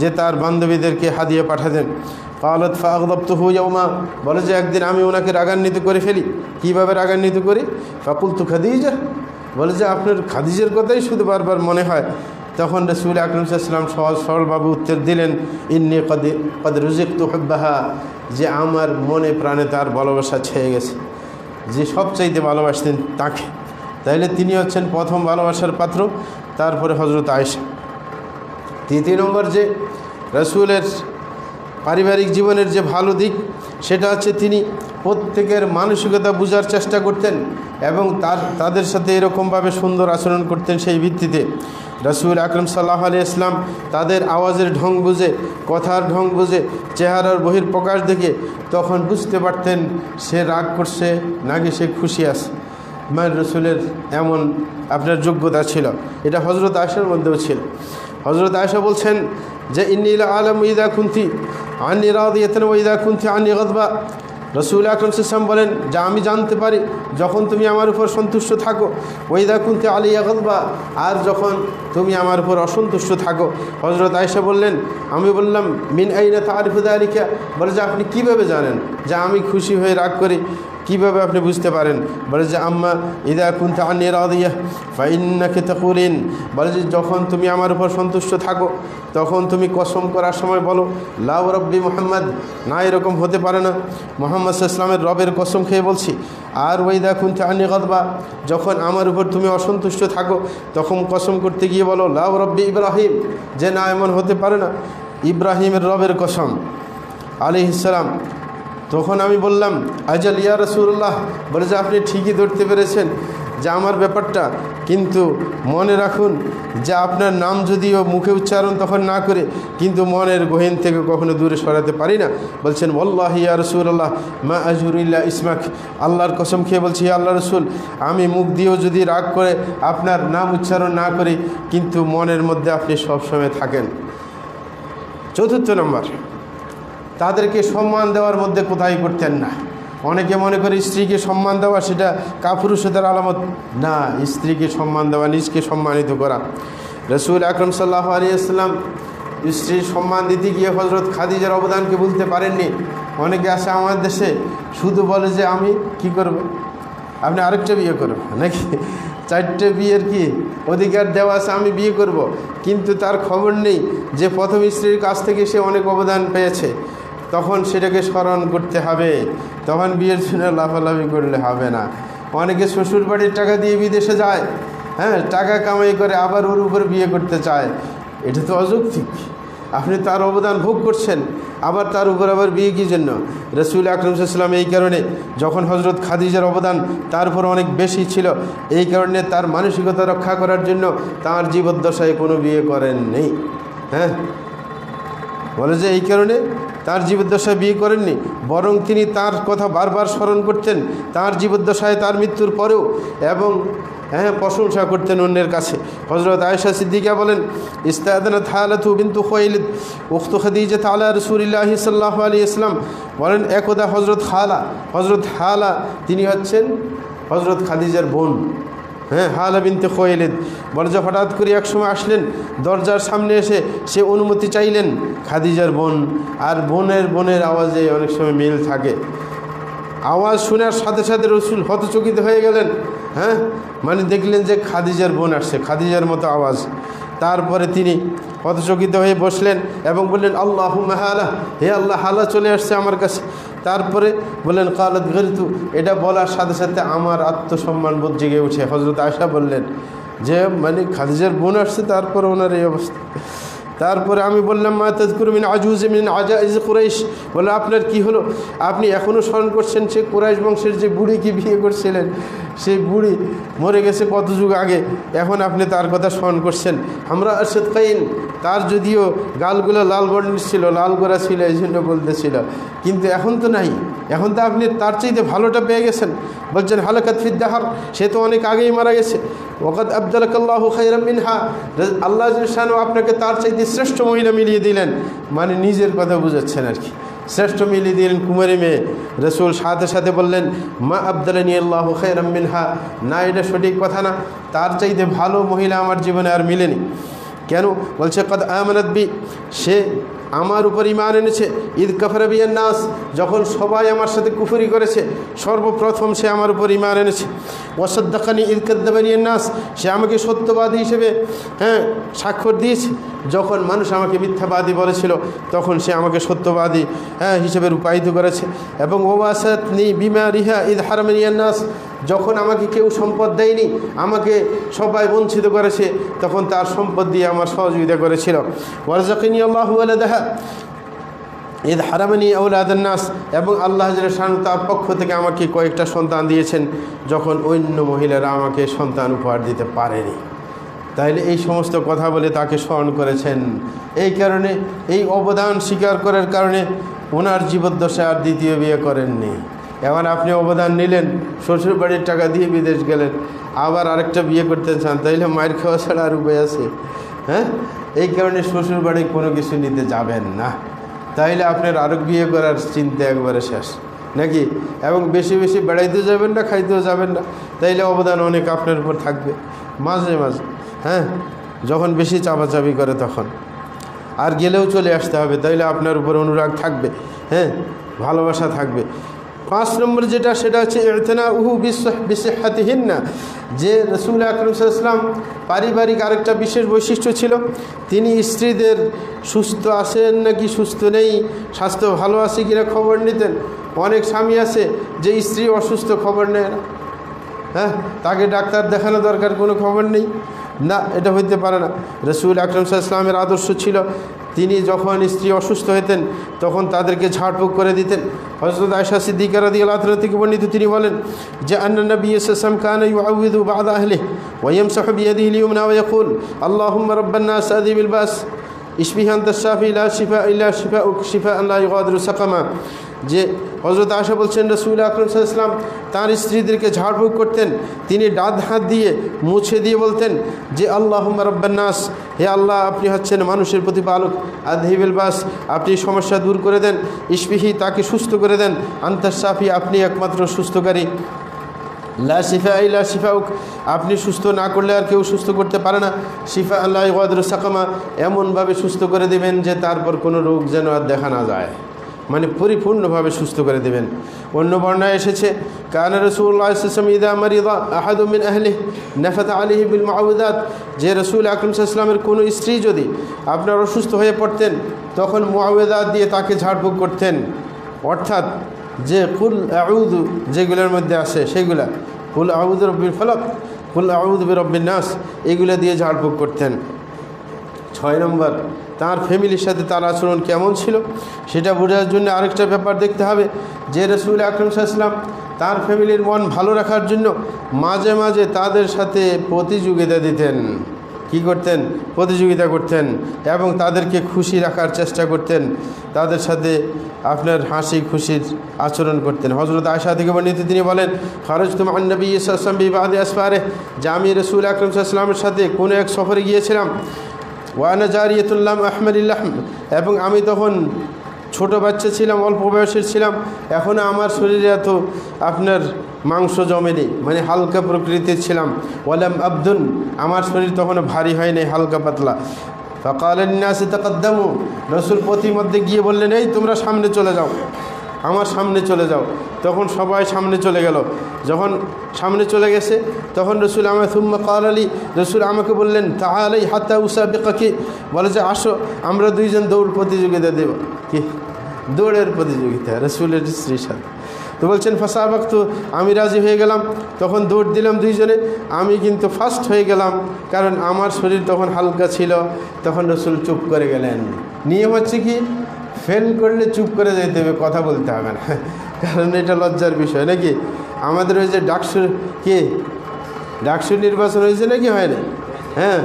যে তার বান্ধবীদেরকে হাদিয়া পাঠাতেন। কালাত ফাগদাবতুহু ইয়াওমা, বলে যে একদিন আমি ওনাকে রাগান্বিত করে ফেলি। কীভাবে রাগান্বিত করি? ফাকুলতু খাদিজা, বলে যে আপনার খাদিজার কথাই শুধু বারবার মনে হয়। তখন রাসূল আকরাম সাল্লাল্লাহু আলাইহি ওয়াসাল্লাম সহজ সরলভাবে উত্তর দিলেন ইন্নী কদ রুজিকতু হুব্বাহা, যে আমার মনে প্রাণে তার ভালোবাসা ছেয়ে গেছে, যে সবচাইতে ভালোবাসতেন তাকে। তাইলে তিনি হচ্ছেন প্রথম ভালোবাসার পাত্র, তারপরে হযরত আয়েশা। তৃতীয় নম্বর যে রাসূলের পারিবারিক জীবনের যে ভালো দিক, সেটা হচ্ছে তিনি প্রত্যেকের মানসিকতা বোঝার চেষ্টা করতেন এবং তাদের সাথে এরকমভাবে সুন্দর আচরণ করতেন। সেই ভিত্তিতে রাসূল আকরাম সাল্লাল্লাহু আলাইহি ওয়াসাল্লাম তাদের আওয়াজের ঢং বুঝে, কথার ঢং বুঝে, চেহারার বহিঃপ্রকাশ দেখে তখন বুঝতে পারতেন সে রাগ করছে নাকি সে খুশি আছে। মায়ের রসুলের এমন আপনার যোগ্যতা ছিল, এটা হযরত আয়েশার মধ্যেও ছিল। হযরত আয়েশা বলছেন যে ইন্নী লা আলামু ইযা কুনতি আন্নী রাদিয়াতান ওয়া ইযা কুনতি আন্নী গাদবা, রসুল আকরাম সাল্লাল্লাহু আলাইহি ওয়াসাল্লাম বলেন যে আমি জানতে পারি যখন তুমি আমার উপর সন্তুষ্ট থাকো, ওয়া ইযা কুনতি আলাইয়া গাদবা, আর যখন তুমি আমার উপর অসন্তুষ্ট থাকো। হযরত আয়েশা বললেন, আমি বললাম মিন আইনা তারিফু যালিকা, বলে যে আপনি কীভাবে জানেন যে আমি খুশি হয়ে রাগ করি, কীভাবে আপনি বুঝতে পারেন? বলে যে আম্মা ইদা কুনতা আন্নী রাদিয়া ফাইন্নাকা তাকুলিন, বলে যে যখন তুমি আমার উপর সন্তুষ্ট থাকো তখন তুমি কসম করার সময় বলো লা রব্বি মুহাম্মদ, না এরকম হতে পারে না, মুহাম্মদ সাল্লাল্লাহু আলাইহি ওয়াসাল্লামের রবের কসম খেয়ে বলছি। আর ওয়াইদা কুনতা আন্নী গাদবা, যখন আমার উপর তুমি অসন্তুষ্ট থাকো তখন কসম করতে গিয়ে বলো লা রব্বি ইব্রাহিম, যে না এমন হতে পারে না, ইব্রাহিমের রবের কসম আলাইহিস সালাম। তখন আমি বললাম আজাল ইয়া রাসূলুল্লাহ, বলে যে আপনি ঠিকই ধরতে পেরেছেন যে আমার ব্যাপারটা, কিন্তু মনে রাখুন যে আপনার নাম যদিও মুখে উচ্চারণ তখন না করে কিন্তু মনের গহীন থেকে কখনো দূরে সরাতে পারি না। বলছেন ওয়াল্লাহি ইয়া রাসূলুল্লাহ মা আজুরু ইল্লা ইসমাক, আল্লাহর কসম খেয়ে বলছি আল্লাহ রসুল, আমি মুখ দিয়েও যদি রাগ করে আপনার নাম উচ্চারণ না করি কিন্তু মনের মধ্যে আপনি সবসময় থাকেন। চতুর্থ নম্বর, তাদেরকে সম্মান দেওয়ার মধ্যে কোথায় করতেন না। অনেকে মনে করে স্ত্রীকে সম্মান দেওয়া সেটা কাপুরুষতার আলামত, না, স্ত্রীকে সম্মান দেওয়া নিজকে সম্মানিত করা। রাসূল আকরাম সাল্লাল্লাহু আলাইহি ওয়াসাল্লাম স্ত্রীর সম্মান দিতে গিয়ে হযরত খাদিজার অবদানকে বলতে পারেননি। অনেকে আছে আমাদের দেশে শুধু বলে যে আমি কি করব, আপনি আরেকটা বিয়ে করব নাকি, 4টে বিয়ের কি অধিকার দেওয়া আছে, আমি বিয়ে করব, কিন্তু তার খবর নেই যে প্রথম স্ত্রীর কাছ থেকে সে অনেক অবদান পেয়েছে, তখন সেটাকে স্মরণ করতে হবে। তখন বিয়ের জন্য লাফালাফি করলে হবে না। অনেকে শ্বশুর বাড়ির টাকা দিয়ে বিদেশে যায়, হ্যাঁ, টাকা কামাই করে আবার ওর উপর বিয়ে করতে চায়। এটা তো অযৌক্তিক। আপনি তার অবদান ভোগ করছেন, আবার তার উপর আবার বিয়ে কী জন্য? রাসূল আকরাম সাল্লাল্লাহু আলাইহি ওয়াসাল্লাম এই কারণে, যখন হযরত খাদিজার অবদান তার উপর অনেক বেশি ছিল, এই কারণে তার মানসিকতা রক্ষা করার জন্য তার জীবদ্দশায় কোনো বিয়ে করেননি। হ্যাঁ, বলে যে এই কারণে তার জীবদ্দশায় বিয়ে করেননি, বরং তিনি তার কথা বারবার স্মরণ করতেন তার জীবদ্দশায়, তার মৃত্যুর পরেও, এবং প্রশংসা করতেন অন্যের কাছে। হযরত আয়েশা সিদ্দিকা বলেন, ইস্তাদানাত হালাতু বিনতু খুয়াইলিদ উখতু খাদিজা আলা রাসূলিল্লাহি সাল্লাল্লাহু আলাইহি ওয়াসাল্লাম, বলেন একদা হযরত হালা তিনি হচ্ছেন হযরত খাদিজার বোন, হালা বিনতে খুয়াইলিদ, বলে যে হঠাৎ করে এক সময় আসলেন, দরজার সামনে এসে সে অনুমতি চাইলেন, খাদিজার বোন, আর বোনের আওয়াজে অনেক সময় মিল থাকে। আওয়াজ শোনার সাথে সাথে রসুল হতচকিত হয়ে গেলেন, মানে দেখলেন যে খাদিজার বোন আসছে, খাদিজার মতো আওয়াজ। তারপরে তিনি হতচকিত হয়ে বসলেন এবং বললেন, আল্লাহুম্মা হালা, হে আল্লাহ, হালা চলে আসছে আমার কাছে। তারপরে বললেন, কালাত গরিতু, এটা বলার সাথে সাথে আমার আত্মসম্মান বোধ জেগে উঠে। হযরত আয়েশা বললেন যে মানে খাদিজার বোন আসছে, তারপরে ওনার এই অবস্থা। তারপরে আমি বললাম, মা তাযকুরু মিন আজুজ মিন আজাইজ কুরাইশ, বলে আপনার কি হলো? আপনি এখনও স্মরণ করছেন সে কুরাইশ বংশের যে বুড়িকে বিয়ে করছিলেন, সেই বুড়ি মরে গেছে কত যুগ আগে, এখন আপনি তার কথা স্মরণ করছেন। আমরা আশাদকাইন, তার যদিও গালগুলো লাল বর্ণের ছিল, লাল গোড়া ছিল, এই জন্য বলতেছিল, কিন্তু এখন তো নাই, এখন তো আপনি তার চাইতে ভালোটা পেয়ে গেছেন। বলছেন হালাকাত ফিদ দাহর, সে তো অনেক আগেই মারা গেছে। ওয়াকাদ আবদালাকাল্লাহু খায়রাম মিনহা, আল্লাহ জাল্লাহু আপনাকে তার চাইতে শ্রেষ্ঠ মহিলা মিলিয়ে দিলেন, মানে নিজের কথা বুঝাচ্ছেন আর কি, শ্রেষ্ঠ মিলিয়ে দিলেন কুমারী মেয়ে। রাসূল সাথে সাথে বললেন, মা আবদালানি আল্লাহু খায়রাম মিনহা, না এটা সঠিক কথা না, তার চাইতে ভালো মহিলা আমার জীবনে আর মিলেনি। কেন? বলছে কদ আমানাত বি, সে আমার উপর ঈমান এনেছে, ঈদ কাফারা বিয়ান নাস, যখন সবাই আমার সাথে কুফরি করেছে, সর্বপ্রথম সে আমার উপর ঈমান এনেছে। ওয়াসাদ্দাকানি ঈদ কাদ্দাবানি নাস, সে আমাকে সত্যবাদী হিসেবে স্বাক্ষর দিয়েছে, যখন মানুষ আমাকে মিথ্যাবাদী বলেছিল, তখন সে আমাকে সত্যবাদী হিসেবে রূপায়িত করেছে। এবং ওয়াসাতনি বিমা রিহা ঈদ হারামানিয়ান নাস, যখন আমাকে কেউ সম্পদ দেয়নি, আমাকে সবাই বঞ্চিত করেছে, তখন তার সম্পদ দিয়ে আমার সহযোগিতা করেছিল। ওয়ারযাকানি আল্লাহু ওয়ালাদাহা ঈদ হারামানি আওলাদান নাস, এবং আল্লাহ জাল্লাহু তার পক্ষ থেকে আমাকে কয়েকটা সন্তান দিয়েছেন, যখন অন্য মহিলারা আমাকে সন্তান উপহার দিতে পারেনি। তাইলে এই সমস্ত কথা বলে তাকে স্মরণ করেছেন। এই কারণে, এই অবদান স্বীকার করার কারণে ওনার জীবদ্দশায় আর দ্বিতীয় বিয়ে করেননি। এখন আপনি অবদান নিলেন, শ্বশুর বাড়ির টাকা দিয়ে বিদেশ গেলেন, আবার আরেকটা বিয়ে করতে চান, তাইলে মায়ের খাওয়া ছাড়া আর উপায় আছে? এই কারণে শ্বশুর বাড়ি কোনো কিছু নিতে যাবেন না, তাইলে আপনার আরও বিয়ে করার চিন্তা একবারে শেষ নাকি। এবং বেশি বেশি বেড়াইতে যাবেন না, খাইতেও যাবেন না, তাইলে অবদান অনেক আপনার উপর থাকবে। মাঝে মাঝে যখন বেশি চাপাচাপি করে তখন আর গেলেও চলে আসতে হবে, তাইলে আপনার উপর অনুরাগ থাকবে, ভালোবাসা থাকবে। 5 নম্বর যেটা, সেটা হচ্ছে ইতিনাউহু বিসিহ্হাতিহিন্না, যে রাসূল আকরাম সাল্লাল্লাহু আলাইহি ওয়াসাল্লাম পারিবারিক আরেকটা বিশেষ বৈশিষ্ট্য ছিল, তিনি স্ত্রীদের সুস্থ আছেন নাকি সুস্থ নেই, স্বাস্থ্য ভালো আছে কিনা খবর নিতেন। অনেক স্বামী আছে যে স্ত্রী অসুস্থ, খবর নেয় না, তাকে ডাক্তার দেখানো দরকার, কোনো খবর নেই, না, এটা হইতে পারে না। রাসূল আকরাম সাল্লাল্লাহু আলাইহি ওয়াসাল্লামের আদর্শ ছিল, তিনি যখন স্ত্রী অসুস্থ হতেন তখন তাদেরকে ঝাড়ফুঁক করে দিতেন। হযরত আয়েশা সিদ্দিকা রাদিয়াল্লাহু আনহা থেকে বর্ণিত, তিনি বলেন যে আন্না নবী সাল্লাল্লাহু আলাইহি ওয়াসাল্লাম কানা ইউআউযু বা'দা আহলিহি ওয়া ইয়ামসাহু বিয়াদিহি আল-ইয়ুমনা ওয়া ইয়াকুল আল্লাহুম্মা রাব্বান নাস আযহিবিল বাস ইশফিহি আনতাশ শাফি লা শিফা ইল্লা শিফাউক শিফাআন লা ইউগাদিরু সাকামা। যে হযরত আয়েশা বলছেন, রাসূল আকরাম সাল্লাল্লাহু আলাইহি ওয়াসাল্লাম তাঁর স্ত্রীদেরকে ঝাড়ফুঁক করতেন, তিনি ডান হাত দিয়ে মুছে দিয়ে বলতেন যে আল্লাহুম্মা রাব্বান নাস, হে আল্লাহ, আপনি হচ্ছেন মানুষের প্রতিপালক, আযহিবিল বাস, আপনি সমস্যা দূর করে দেন, ইশফিহি, তাকে সুস্থ করে দেন, আনতাশ শাফি, আপনি একমাত্র সুস্থকারী, লা শিফা ইল্লা শিফাউক, আপনি সুস্থ না করলে আর কেউ সুস্থ করতে পারে না, শিফা আল্লাহ ইউগাদিরু সাকামা, এমনভাবে সুস্থ করে দেবেন যে তারপর কোনো রোগ যেন আর দেখা না যায়। মানে পরিপূর্ণভাবে সুস্থ করে দেবেন। অন্য বর্ণায় এসেছে কানা রাসূলুল্লাহ সাল্লাল্লাহু আলাইহি ওয়াসাল্লাম ইযা মারিদা আহাদুম মিন আহলিহি নাফাতা আলাইহি বিল মুআউযাত, যে রাসূল আকরাম সাল্লাল্লাহু আলাইহি ওয়াসাল্লামের কোনো স্ত্রী যদি আপনার অসুস্থ হয়ে পড়তেন তখন মুআউযাত দিয়ে তাকে ঝাড়ফুঁক করতেন, অর্থাৎ যে কুল আউযু যেগুলোর মধ্যে আসে সেগুলা, কুল আউযু বিরব্বিল ফালাক, কুল আউযু বিরব্বিন নাস, এগুলো দিয়ে ঝাড়ফুঁক করতেন। 6 নম্বর, তার ফ্যামিলির সাথে তার আচরণ কেমন ছিল সেটা বোঝার জন্য আরেকটা ব্যাপার দেখতে হবে যে রাসূল আকরাম সাল্লাল্লাহু আলাইহি ওয়াসাল্লাম তার ফ্যামিলির মন ভালো রাখার জন্য মাঝে মাঝে তাদের সাথে প্রতিযোগিতা দিতেন। কি করতেন? প্রতিযোগিতা করতেন এবং তাদেরকে খুশি রাখার চেষ্টা করতেন, তাদের সাথে আপনার হাসি খুশির আচরণ করতেন। হযরত আয়েশা থেকে বর্ণিত, তিনি বলেন খারাজতু মা'আন নবী সাল্লাল্লাহু আলাইহি ওয়াসাল্লাম বিবাদি আসফারে, যে আমি রাসূল আকরাম সাল্লাল্লাহু আলাইহি ওয়াসাল্লামের সাথে কোনো এক সফরে গিয়েছিলাম, ওয়ানা জারিয়াতুল্লাহ আহমালিল্লাহ, এবং আমি তখন ছোট বাচ্চা ছিলাম, অল্প বয়সের ছিলাম, এখনও আমার শরীরে এত আপনার মাংস জমেনি, মানে হালকা প্রকৃতির ছিলাম। ওয়ালাম আবদুন, আমার শরীর তখনও ভারী হয়নি, হালকা পাতলা। ফাকাল লিন-নাসি তাকাদ্দামু, রাসূল প্রতিমধ্যে গিয়ে বললেন এই তোমরা সামনে চলে যাও, আমার সামনে চলে যাও। তখন সবাই সামনে চলে গেল। যখন সামনে চলে গেছে তখন রাসূল আমাকে সুম্মা ক্বাল লি, রাসূল আমাকে বললেন তাআলাই হাত্তা উসাবিকাকি, বলে যে আসো আমরা দুইজন দৌড় প্রতিযোগিতা দেব। কি দৌড়ের প্রতিযোগিতা রাসূলের স্ত্রীর সাথে। তো বলছেন ফাসাবাকতু, আমি রাজি হয়ে গেলাম, তখন দৌড় দিলাম দুইজনে। আমি কিন্তু ফার্স্ট হয়ে গেলাম কারণ আমার শরীর তখন হালকা ছিল। তখন রাসূল চুপ করে গেলেন। নিয়ম হচ্ছে কি, ফেল করলে চুপ করে যেতে হবে, কথা বলতে হবে না, কারণ এটা লজ্জার বিষয় নাকি। আমাদের ওই যে ডাকসু নির্বাচন হয়েছে নাকি, হয় না? হ্যাঁ,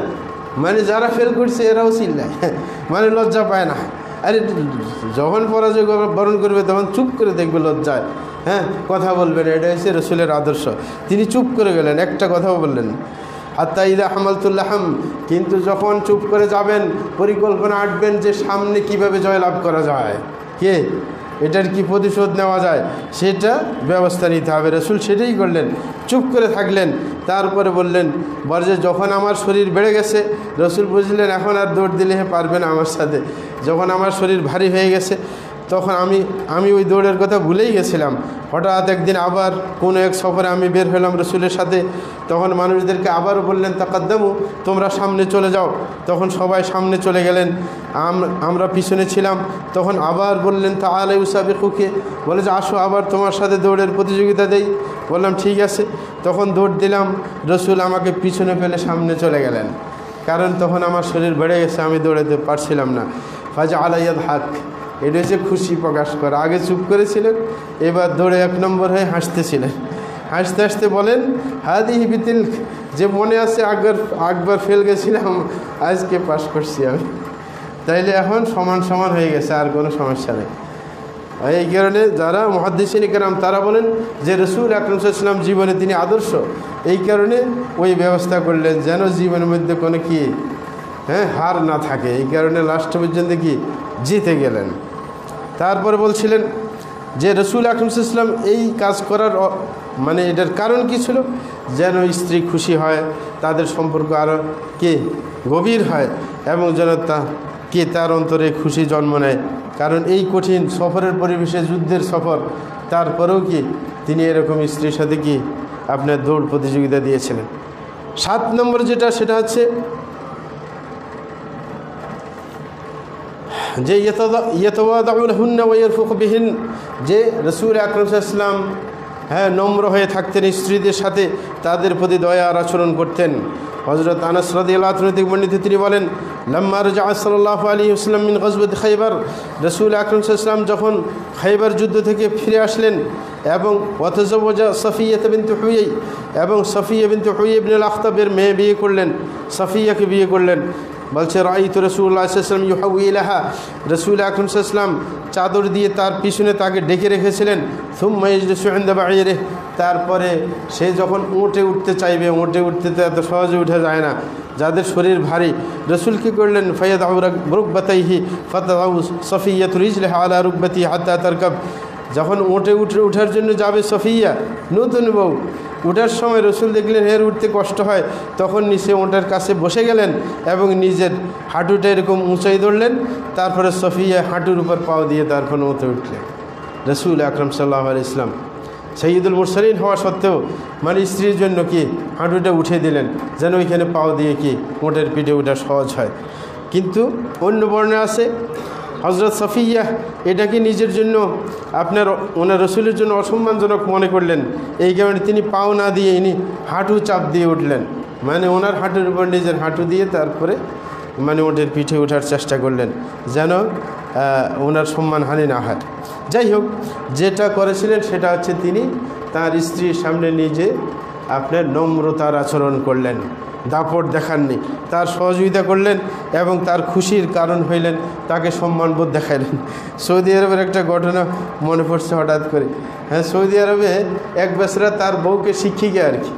মানে যারা ফেল করছে এরাও চিল্লায়, মানে লজ্জা পায় না। আরে যখন পরাজয় বরণ করবে তখন চুপ করে দেখবে লজ্জায়, হ্যাঁ কথা বলবেন। এটা হচ্ছে রাসূলের আদর্শ। তিনি চুপ করে গেলেন, একটা কথাও বললেন। হাত্তা ইদা হামালতুল্লাহাম, কিন্তু যখন চুপ করে যাবেন পরিকল্পনা আঁটবেন যে সামনে কিভাবে জয়লাভ করা যায়, এটার কি প্রতিশোধ নেওয়া যায় সেটা ব্যবস্থা নিতে হবে। রাসূল সেটাই করলেন, চুপ করে থাকলেন। তারপরে বললেন যে যখন আমার শরীর বেড়ে গেছে, রাসূল বুঝলেন এখন আর দৌড় দিলে পারবে না আমার সাথে। যখন আমার শরীর ভারী হয়ে গেছে তখন আমি ওই দৌড়ের কথা ভুলেই গেছিলাম। হঠাৎ একদিন আবার কোনো এক সফরে আমি বের হলাম রাসূলের সাথে, তখন মানুষদেরকে আবারও বললেন তাকাদ্দামু, তোমরা সামনে চলে যাও। তখন সবাই সামনে চলে গেলেন, আমরা পিছনে ছিলাম। তখন আবার বললেন তাআলা উসাবিকুকে, বলে যে আসো আবার তোমার সাথে দৌড়ের প্রতিযোগিতা দেই। বললাম ঠিক আছে। তখন দৌড় দিলাম, রাসূল আমাকে পিছনে ফেলে সামনে চলে গেলেন, কারণ তখন আমার শরীর বেড়ে গেছে, আমি দৌড়াতে পারছিলাম না। ফাজআলা ইয়াদহাক, এটা হচ্ছে খুশি প্রকাশ করা। আগে চুপ করেছিলেন, এবার দৌড়ে 1 নম্বর হয়ে হাসতেছিলেন। হাসতে হাসতে বলেন হাদিহি বিতিলক, যে মনে আছে আগবার ফেল গেছিলাম, আজকে পাস করছি আমি, তাইলে এখন সমান সমান হয়ে গেছে, আর কোনো সমস্যা নেই। এই কারণে যারা মুহাদ্দিসিন কেরাম তারা বলেন যে রাসূল আকরাম সাল্লাল্লাহু আলাইহি ওয়াসাল্লাম জীবনে তিনি আদর্শ, এই কারণে ওই ব্যবস্থা করলেন যেন জীবনের মধ্যে কোনো হার না থাকে। এই কারণে লাস্ট পর্যন্ত জিতে গেলেন। তারপরে বলছিলেন যে রাসূল আকরাম সাল্লাল্লাহু আলাইহি ওয়াসাল্লাম এই কাজ করার মানে এটার কারণ কি ছিল, যেন স্ত্রী খুশি হয়, তাদের সম্পর্ক আরও গভীর হয়, এবং যেন তার অন্তরে খুশি জন্ম নেয়। কারণ এই কঠিন সফরের পরিবেশে, যুদ্ধের সফর, তারপরেও তিনি এরকম স্ত্রীর সাথে আপনার দৌড় প্রতিযোগিতা দিয়েছিলেন। 7 নম্বর যেটা, সেটা হচ্ছে যে ইয়াতাওয়াদাউ লাহুন্না ওয়া ইয়ারফুকু বিহিন, যে রাসূল আকরাম সাল্লাল্লাহু আলাইহি ওয়াসাল্লাম নম্র হয়ে থাকতেন স্ত্রীদের সাথে, তাদের প্রতি দয়া আর আচরণ করতেন। হযরত আনাস রাদিয়াল্লাহু আনহু থেকে বর্ণিত, তিনি বলেন লাম্মা রাজা সাল্লাল্লাহু আলাইহি ওয়াসাল্লাম মিন গাজওয়াতি খায়বার, রাসূল আকরাম সাল্লাল্লাহু আলাইহি ওয়াসাল্লাম যখন খায়বার যুদ্ধ থেকে ফিরে আসলেন এবং ওয়াতাজাওয়াজা সাফিয়া বিনত হুয়াই, এবং সাফিয়া বিনত হুয়াই ইবনে আল-আখতাবের মেয়ে বিয়ে করলেন, সাফিয়াকে বিয়ে করলেন। বলছে রাইতু রাসূলুল্লাহ সাল্লাল্লাহু আলাইহি ওয়াসাল্লাম ইউহাউইলাহা, রাসূল আকরাম সাল্লাল্লাহু আলাইহি ওয়াসাল্লাম চাদর দিয়ে তার পিছনে তাকে ডেকে রেখেছিলেন। সুম্মা ইয়াজলিসু ইনদা বাঈরিহি, তারপরে সে যখন উঠে উঠতে চাইবে, উঠতে তো এত সহজে উঠে যায় না, যাদের শরীর ভারী, রাসূল কী করলেন ফায়াদাউ রুকবাতাইহি ফাতাউ সাফিয়াতু রিজলাহা আলা রুকবাতিহি হাত্তা তারকাব, যখন উঠার জন্য যাবে সফিয়া, নতুন বউ, উঠার সময় রসুল দেখলেন এর উঠতে কষ্ট হয়, তখন নিচে ওটার কাছে বসে গেলেন এবং নিজের হাঁটুটা এরকম উঁচাই ধরলেন, তারপরে সফিয়া হাঁটুর উপর পাও দিয়ে তারপর উঠে উঠলেন। রসুল আকরম সাল্লাল্লাহু আলাইহি ওয়াসাল্লাম সৈয়দুল মুরসালিন হওয়া সত্ত্বেও মানে স্ত্রীর জন্য কি হাঁটুটা উঠে দিলেন, যেন ওইখানে পাও দিয়ে কি ওটের পিঠে ওঠা সহজ হয়। কিন্তু অন্য বর্ণে আছে হজরত সফিয়া এটাকে নিজের জন্য আপনার ওনার রসুলের জন্য অসম্মানজনক মনে করলেন, এই কারণে তিনি পাও না দিয়ে ইনি হাঁটু চাপ দিয়ে উঠলেন, মানে ওনার হাঁটুর উপর নিজের হাঁটু দিয়ে তারপরে মানে ওটের পিঠে ওঠার চেষ্টা করলেন, যেন ওনার সম্মানহানি না হয়। যাই হোক, যেটা করেছিলেন সেটা হচ্ছে তিনি তার স্ত্রীর সামনে নিজে আপনার নম্রতার আচরণ করলেন, দাপট দেখাননি, তার সহযোগিতা করলেন এবং তার খুশির কারণ হইলেন, তাকে সম্মানবোধ দেখাইলেন। সৌদি আরবের একটা ঘটনা মনে পড়ছে হঠাৎ করে। হ্যাঁ, সৌদি আরবে এক বেচারা তার বউকে শিক্ষিকা আর কি,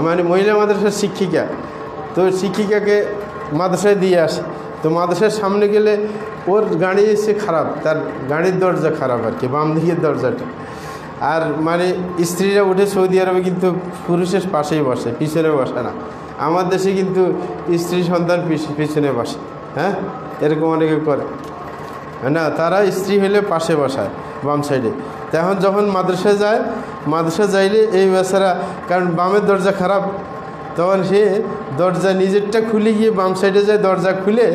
মানে মহিলা মাদ্রাসার শিক্ষিকা, তো শিক্ষিকাকে মাদ্রাসায় দিয়ে আসে। তো মাদ্রাসার সামনে গেলে ওর গাড়ি এসে খারাপ, তার গাড়ির দরজা খারাপ আর কি, বাম দিকের দরজাটা। আর মানে স্ত্রীরা উঠে সৌদি আরবে কিন্তু পুরুষের পাশেই বসে, পিছনে বসে না। আমার দেশে কিন্তু স্ত্রী সন্তান পিছনে বসে। হ্যাঁ, এরকম অনেকে করে না, তারা স্ত্রী হলে পাশে বসায় বাম সাইডে। তখন যখন মাদ্রাসায় যায়, মাদ্রাসা যাইলে এই বেচারা, কারণ বামের দরজা খারাপ, তখন সে দরজা নিজেরটা খুলে গিয়ে বাম সাইডে যায়, দরজা খুলে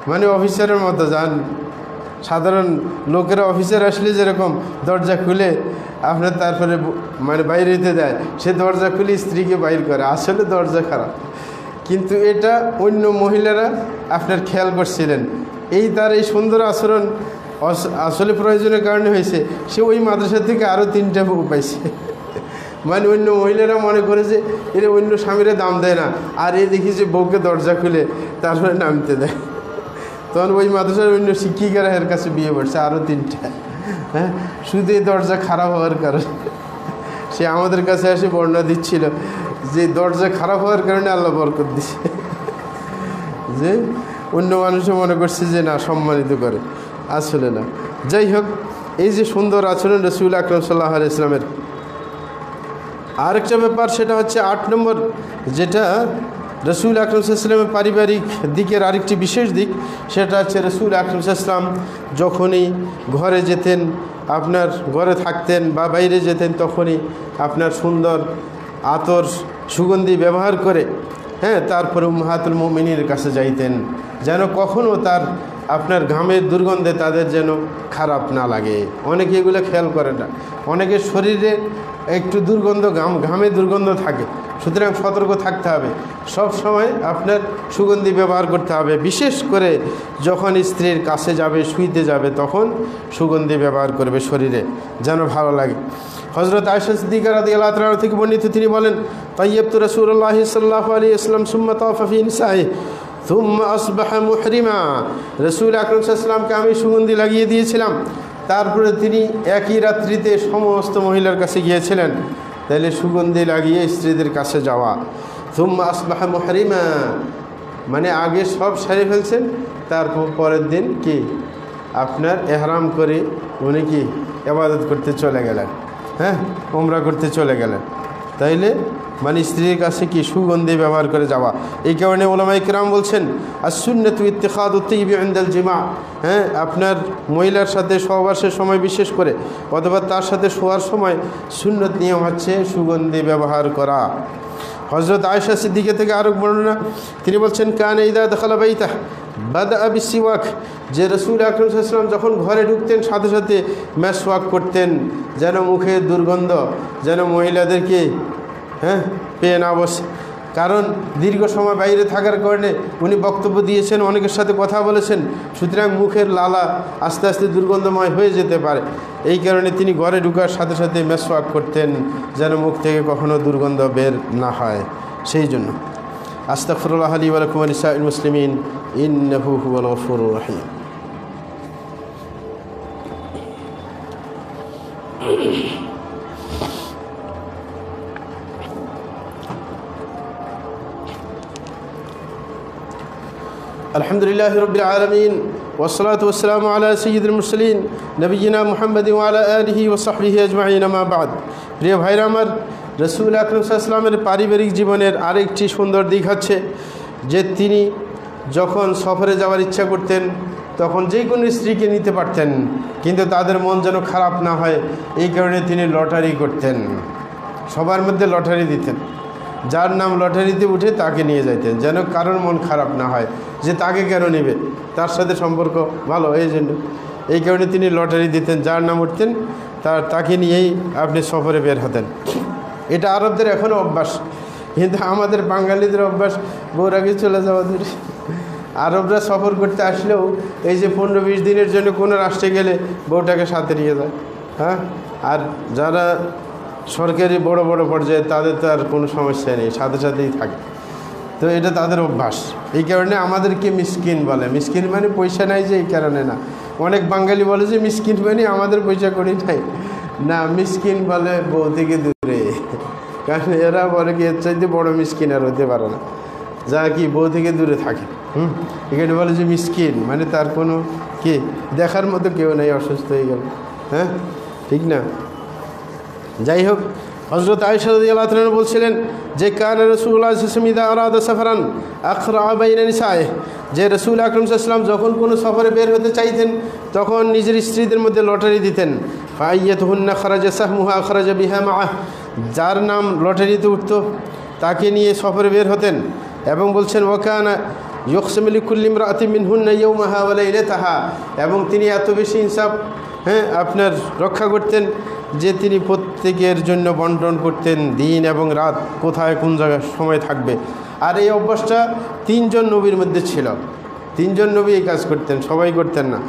মানে অফিসারের মতো যান, সাধারণ লোকেরা অফিসার আসলে যেরকম দরজা খুলে আপনার তারপরে মানে বাইরে যেতে দেয়, সে দরজা খুলে স্ত্রীকে বাইর করে, আসলে দরজা খারাপ। কিন্তু এটা অন্য মহিলারা আপনার খেয়াল করছিলেন, এই তার এই সুন্দর আচরণ আসলে প্রয়োজনের কারণে হয়েছে, সে ওই মাদ্রাসা থেকে আরও 3টা বউ পাইছে। মানে অন্য মহিলারা মনে করে যে এর অন্য স্বামীরা দাম দেয় না, আর এ দেখি যে বউকে দরজা খুলে তারপরে নামতে দেয়। তখন ওই মাদ্রাসার অন্য শিক্ষিকারা এর কাছে বিয়ে করছে আরও 3টা। হ্যাঁ, শুধু এই দরজা খারাপ হওয়ার কারণে। সে আমাদের কাছে এসে বর্ণনা দিচ্ছিল যে দরজা খারাপ হওয়ার কারণে আল্লাহ বরকত দিছে, যে অন্য মানুষও মনে করছে যে না সম্মানিত করে, আসলে না। যাই হোক, এই যে সুন্দর আচরণ রসুল আকরম সাল্লাল্লাহু আলাইহি ওয়াসাল্লামের। আরেকটা ব্যাপার, সেটা হচ্ছে 8 নম্বর, যেটা রসুল আকরম সাল্লাল্লাহু আলাইহি ওয়াসাল্লামের পারিবারিক দিকের আরেকটি বিশেষ দিক, সেটা হচ্ছে রসুল আকরম সাল্লাল্লাহু আলাইহি ওয়াসাল্লাম যখনই ঘরে যেতেন, আপনার ঘরে থাকতেন বা বাইরে যেতেন, তখনই আপনার সুন্দর আতর সুগন্ধি ব্যবহার করে, হ্যাঁ, তারপরে উম্মাহাতুল মুমিনিনের কাছে যাইতেন, যেন কখনও তার আপনার ঘামের দুর্গন্ধে তাদের যেন খারাপ না লাগে। অনেকে এগুলো খেয়াল করে না, অনেকের শরীরে একটু দুর্গন্ধ, ঘামের দুর্গন্ধ থাকে, সুতরাং সতর্ক থাকতে হবে, সব সময় আপনার সুগন্ধি ব্যবহার করতে হবে। বিশেষ করে যখন স্ত্রীর কাছে যাবে, শুইতে যাবে, তখন সুগন্ধি ব্যবহার করবে শরীরে, যেন ভালো লাগে। হযরত আয়েশা সিদ্দিকা রাদিয়াল্লাহু তাআলা থেকে বর্ণিত, তিনি বলেন, তাইয়াবতু রাসূলুল্লাহ সাল্লাল্লাহু আলাইহি ওয়াসাল্লাম সুম্মা তাওয়াফা ফি নিসাইহি সুম্মা আসবাহা মুহরিমা। রাসূল আকরাম সাল্লাল্লাহু আলাইহি ওয়াসাল্লামকে আমি সুগন্ধি লাগিয়ে দিয়েছিলাম, তারপরে তিনি একই রাত্রিতে সমস্ত মহিলার কাছে গিয়েছিলেন। তাহলে সুগন্ধি লাগিয়ে স্ত্রীদের কাছে যাওয়া, সুম্মা আসবাহা মুহরিমা মানে আগে সব সেরে ফেলছেন, তারপর পরের দিন কি আপনার এহরাম করে উনি কি ইবাদত করতে চলে গেলেন, হ্যাঁ, উমরা করতে চলে গেলেন। তাইলে মানে স্ত্রীর কাছে কি সুগন্ধি ব্যবহার করে যাওয়া। এই কারণে উলামায়ে কেরাম বলছেন, as-সুন্নাতু ইত্তিখাদুত তিয়্যিবি ইনদাল জিমা, হ্যাঁ, আপনার মহিলার সাথে সহবাসের সময় বিশেষ করে অথবা তার সাথে শোয়ার সময় সুন্নত নিয়ম হচ্ছে সুগন্ধি ব্যবহার করা। হযরত আয়েশা সিদ্দিকা থেকে আরও বর্ণনা, তিনি বলছেন, কানা ইযা দাখালা বাইতাহ বাদা বিসওয়াক, যে রাসূল আকরাম সাল্লাল্লাহু আলাইহি ওয়াসাল্লাম যখন ঘরে ঢুকতেন সাথে সাথে মেসওয়াক করতেন, যেন মুখের দুর্গন্ধ যেন মহিলাদেরকে হ্যাঁ পেয়ে না বসে। কারণ দীর্ঘ সময় বাইরে থাকার কারণে উনি বক্তব্য দিয়েছেন, অনেকের সাথে কথা বলেছেন, সুতরাং মুখের লালা আস্তে আস্তে দুর্গন্ধময় হয়ে যেতে পারে। এই কারণে তিনি ঘরে ঢুকার সাথে সাথে মেসওয়াক করতেন, যেন মুখ থেকে কখনো দুর্গন্ধ বের না হয়। সেই জন্য আস্তাগফিরুল্লাহ লি ওয়া লাকুম ওয়া লিসাইরিল মুসলিমিন ইন্নাহু হুয়াল গফুরুর রহিম। আলহামদুলিল্লাহি রাব্বিল আলামিন ওয়াসসালাতু ওয়াসসালামু আলা সাইয়্যিদিল মুরসালিন নবিয়িনা মুহাম্মাদিন ওয়া আলা আলিহি ওয়া সাহবিহি আজমাইন, আম্মা বা'দ। প্রিয় ভাইরা আমার, রসুল আকরাম সাল্লাল্লাহু আলাইহি ওয়াসাল্লামের পারিবারিক জীবনের আরেকটি সুন্দর দিক হচ্ছে যে তিনি যখন সফরে যাওয়ার ইচ্ছা করতেন তখন যে কোনো স্ত্রীকে নিতে পারতেন, কিন্তু তাদের মন যেন খারাপ না হয় এই কারণে তিনি লটারি করতেন, সবার মধ্যে লটারি দিতেন, যার নাম লটারিতে উঠে তাকে নিয়ে যাইতেন, যেন কারোর মন খারাপ না হয় যে তাকে কেন নেবে, তার সাথে সম্পর্ক ভালো এই জন্য। এই কারণে তিনি লটারি দিতেন, যার নাম উঠতেন তাকে নিয়েই আপনি সফরে বের হতেন। এটা আরবদের এখনও অভ্যাস, কিন্তু আমাদের বাঙালিদের অভ্যাস বউরাগে চলে যাওয়া দূরে। আরবরা সফর করতে আসলেও এই যে 15-20 দিনের জন্য কোনো রাষ্ট্রে গেলে বউটাকে সাথে নিয়ে যায়। হ্যাঁ, আর যারা সরকারি বড় বড় পর্যায়ে তাদের তো আর কোনো সমস্যা নেই, সাথে সাথেই থাকে। তো এটা তাদের অভ্যাস, এই কারণে আমাদেরকে মিসকিন বলে। মিসকিন মানে পয়সা নাই যে, এই কারণে না। অনেক বাঙালি বলে যে মিসকিন মানে আমাদের পয়সা করি নাই, না, মিসকিন বলে বউ থেকে দূরে, কারণ এরা বলে কি এর চাইতে বড় মিসকিন আর হতে পারে না, যা কি বউ থেকে দূরে থাকে। এখানে বলে যে মিসকিন মানে তার কোনো কি দেখার মতো কেউ নেই, অসুস্থ হয়ে গেল। হ্যাঁ, ঠিক না? যাই হোক, হযরত আয়েশা রাদিয়াল্লাহু তাআলা বলছিলেন যে কানা রাসূলুল্লাহ সাল্লাল্লাহু আলাইহি ওয়াসাল্লাম ইযা আরাদা সাফারান আখরা বাইনা নিসায়ে, যে রাসূল আকরাম সাল্লাল্লাহু আলাইহি ওয়াসাল্লাম যখন কোনো সফরে বের হতে চাইতেন তখন নিজের স্ত্রীদের মধ্যে লটারি দিতেন। ফাআইয়াতুহুন্না খারাজা সাহমুহা খারাজা বিহা মাআহ, যার নাম লটারিতে উঠত তাকে নিয়ে সফরে বের হতেন। এবং বলছেন ওয়াকানা ইউকসিমু লিকুল্লি ইমরাআতিন মিনহুন্না ইয়াওমাহা ওয়া লাইলাতাহা, এবং তিনি এত বেশি ইনসাফ আপনার রক্ষা করতেন যে তিনি প্রত্যেকের জন্য বন্টন করতেন দিন এবং রাত, কোথায় কোন জায়গায় সময় থাকবে। আর এই অভ্যাসটা 3 জন নবীর মধ্যে ছিল। 3 জন নবী এই কাজ করতেন, সবাই করতেন না।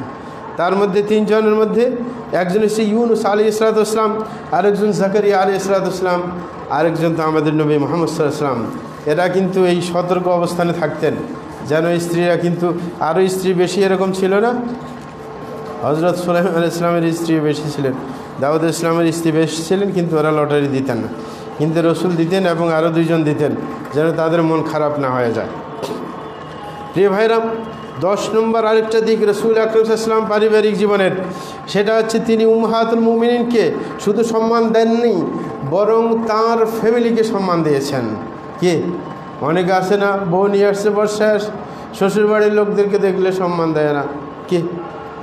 তার মধ্যে 3 জনের মধ্যে একজন হচ্ছে ইউনুস আলাইহিস সালাতু ওয়াস সালাম, আরেকজন জাকারিয়া আলাইহিস সালাতু ওয়াস সালাম, আরেকজন তো আমাদের নবী মুহাম্মদ সাল্লাল্লাহু আলাইহি ওয়াসাল্লাম। এরা কিন্তু এই সতর্ক অবস্থানে থাকতেন যেন স্ত্রীরা, কিন্তু আরও স্ত্রী বেশি এরকম ছিল না। হযরত সুলাইমান আলাইহিস সালামের স্ত্রী বেশি ছিলেন, দাউদ ইসলামের স্ত্রী বেশি ছিলেন, কিন্তু ওরা লটারি দিতেন না, কিন্তু রসুল দিতেন এবং আরও 2 জন দিতেন যেন তাদের মন খারাপ না হয়ে যায়। প্রিয় ভাইরাম, 10 নম্বর আরেকটা দিক রসুল আকরাম সাল্লাল্লাহু আলাইহি ওয়াসাল্লাম পারিবারিক জীবনের, সেটা হচ্ছে তিনি উম্মাহাতুল মুমিনিনকে শুধু সম্মান দেননি, বরং তার ফ্যামিলিকে সম্মান দিয়েছেন। কি অনেকে আসে না, বউ নিয়ে আসছে বর্ষায়, শ্বশুরবাড়ির লোকদেরকে দেখলে সম্মান দেয় না, কি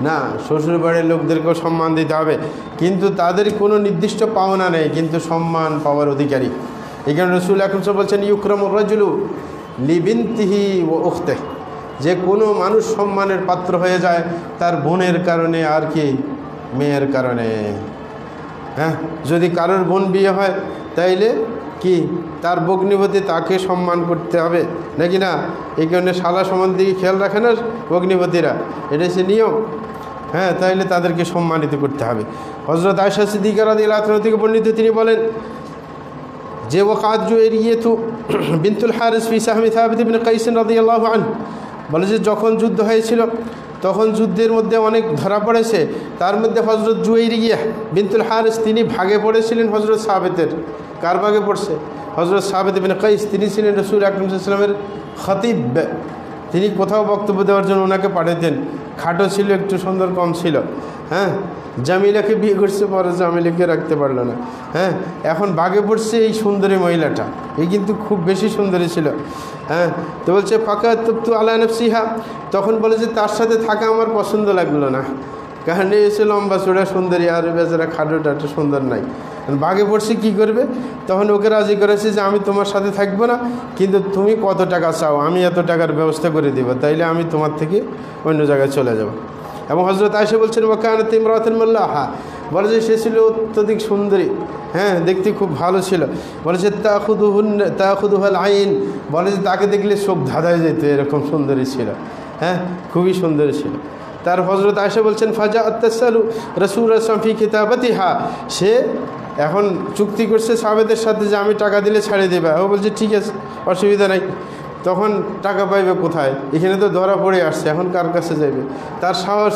না, শ্বশুরবাড়ির লোকদেরকেও সম্মান দিতে হবে, কিন্তু তাদের কোনো নির্দিষ্ট পাওনা নেই, কিন্তু সম্মান পাওয়ার অধিকারী। এখানে রসুল আকরাম সাল্লাল্লাহু আলাইহি ওয়াসাল্লাম বলছেন ইউকরামুর রাজুলু লিবিনতিহি ওয়া উখতিহি, যে কোনো মানুষ সম্মানের পাত্র হয়ে যায় তার বোনের কারণে, আর কি মেয়ের কারণে। হ্যাঁ, যদি কারোর বোন বিয়ে হয় তাইলে কি তার ভগ্নিপতি, তাকে সম্মান করতে হবে নাকি না? এই কারণে শালা সমান দিকে খেয়াল রাখে না ভগ্নিপতিরা, এটা হচ্ছে নিয়ম। হ্যাঁ, তাইলে তাদেরকে সম্মানিত করতে হবে। হযরত আয়েশা সিদ্দিকা রাদিয়াল্লাহু তাআলা থেকে বর্ণিত, তিনি বলেন যে ওয়াকাত জুয়াইরিয়াতু বিনতুল হারিস ফি সাহমি সাবিত ইবনে কাইস রাদিয়াল্লাহু আনহু, বলে যে যখন যুদ্ধ হয়েছিল তখন যুদ্ধের মধ্যে অনেক ধরা পড়েছে, তার মধ্যে হযরত জুয়াইরিয়া বিনতুল হারিস তিনি ভাগে পড়েছিলেন হযরত সাবিতের। কার ভাগে পড়ছে? হযরত সাবিত ইবনে কাইস, তিনি ছিলেন রাসূল আকরাম সাল্লাল্লাহু আলাইহি ওয়াসাল্লামের খতিব। তিনি কোথাও বক্তব্য দেওয়ার জন্য ওনাকে পাঠাতেন। খাটো ছিল, একটু সুন্দর কম ছিল। হ্যাঁ, জামিলাকে বিয়ে করছে, পরে জামিলাকে রাখতে পারলো না। হ্যাঁ, এখন ভাগে পড়ছে এই সুন্দরী মহিলাটা, এই কিন্তু খুব বেশি সুন্দরী ছিল। হ্যাঁ, তো বলছে ফাঁকা তুপ্তু আলা নাফসিহা, তখন বলে যে তার সাথে থাকা আমার পছন্দ লাগলো না, কারণ এসে লম্বা চূড়া সুন্দরী, আর বেচারা খাটোটা একটা সুন্দর নাই। ভাগে পড়ছে, কী করবে? তখন ওকে রাজি করেছে যে আমি তোমার সাথে থাকবো না, কিন্তু তুমি কত টাকা চাও, আমি এত টাকার ব্যবস্থা করে দেবো, তাইলে আমি তোমার থেকে অন্য জায়গায় চলে যাব। এবং হযরত আয়েশা বলছেন ওয়াকানাত ইমরাতুন মাল্লাহা, বলে যে সে ছিল অত্যধিক সুন্দরী। হ্যাঁ, দেখতে খুব ভালো ছিল। বলে যে তাখুদুহাল আইন, বলে যে তাকে দেখলে চোখ ধাঁধায় যেত, এরকম সুন্দরী ছিল। হ্যাঁ, খুবই সুন্দরী ছিল। তার হযরত আয়েশা বলছেন ফাজা আত্তাসালু রাসূল সাল্লাল্লাহু ফি কিতাবাতিহা, সে এখন চুক্তি করছে সাহাবেদের সাথে যে আমি টাকা দিলে ছাড়িয়ে দেবে। ও বলছে ঠিক আছে, অসুবিধা নাই। তখন টাকা পাইবে কোথায়? এখানে তো ধরা পড়ে আসছে, এখন কার কাছে যাবে? তার সাহস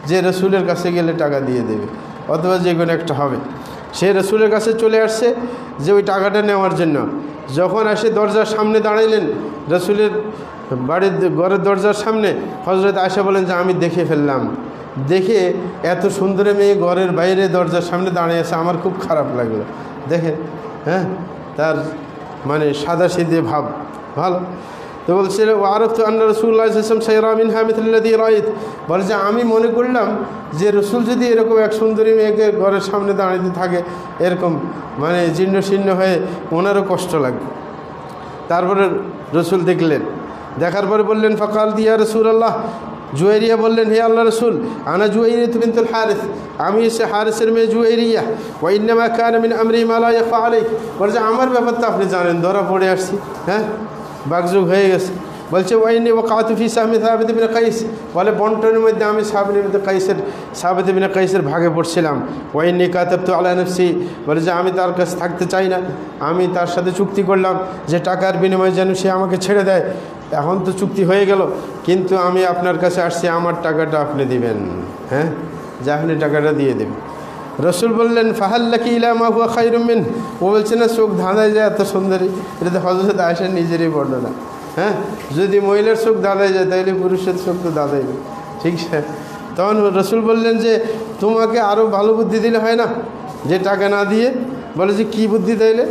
যে রসুলের কাছে গেলে টাকা দিয়ে দেবে, অথবা যে কোনো একটা হবে। সে রসুলের কাছে চলে আসছে যে ওই টাকাটা নেওয়ার জন্য। যখন আসে দরজার সামনে দাঁড়াইলেন, রসুলের বাড়ির ঘরের দরজার সামনে, হযরত আয়েশা বলেন যে আমি দেখে ফেললাম, দেখে এত সুন্দর মেয়ে ঘরের বাইরে দরজার সামনে দাঁড়িয়ে আছে, আমার খুব খারাপ লাগলো। দেখেন, হ্যাঁ, তার মানে সাদাসিধে ভাব ভালো। তো বলছিল আরফ তো আন্না রাসূলুল্লাহ সাল্লাল্লাহু আলাইহি ওয়াসাল্লাম সায়রা মিনহা মিথলাল্লাযী রাআইত, বলে যে আমি মনে করলাম যে রসুল যদি এরকম এক সুন্দরী মেয়েকে ঘরের সামনে দাঁড়িয়ে থাকে এরকম মানে জীর্ণ শীর্ণ হয়ে ওনারও কষ্ট লাগবে। তারপরে রসুল দেখলেন, দেখার পরে বললেন ফাকাল দিয়া রাসূলুল্লাহ, জুয়াইরিয়া বললেন হে আল্লাহ রসুল আনা জুয়াইরিয়া বিনতুল হারিস, আমি এসে হারিসের মেয়ে জুয়াইরিয়া, ওয়া ইন্নামা কানা মিন আমরি মা লা ইয়াখফা আলাইক, বলে যে আমার ব্যাপারটা আপনি জানেন, ধরা পড়ে আসছি, হ্যাঁ বাগযুগ হয়ে গেছে। বলছে ওয়াইনি ওয়াকাতু ফি সাহমি সাবিত ইবনে কাইস, বলে বন্টনের মধ্যে আমি সাবিত ইবনে কাইসের ভাগে পড়ছিলাম। ওয়াইনি কাতাবতু আলা নাফসি, বলে যে আমি তার কাছে থাকতে চাই না, আমি তার সাথে চুক্তি করলাম যে টাকার বিনিময়ে যেন সে আমাকে ছেড়ে দেয়। এখন তো চুক্তি হয়ে গেল, কিন্তু আমি আপনার কাছে আসছি, আমার টাকাটা আপনি দিবেন, হ্যাঁ যে আপনি টাকাটা দিয়ে দেবেন। রসুল বললেন ফাহাল্লাকি ইলা মা হুয়া খায়রুম মিন, ও বলছে না চোখ ধাঁধায় যায় এত সুন্দরী, এটা তো হযরত আয়েশার নিজেরই বর্ণনা। হ্যাঁ যদি মহিলার চোখ দাঁড়ায় যায় তাহলে পুরুষের চোখ তো দাঁড়াইবে, ঠিক আছে। তখন রসুল বললেন যে তোমাকে আরও ভালো বুদ্ধি দিলে হয় না, যে টাকা না দিয়ে। বলে যে কী বুদ্ধি তাইলে?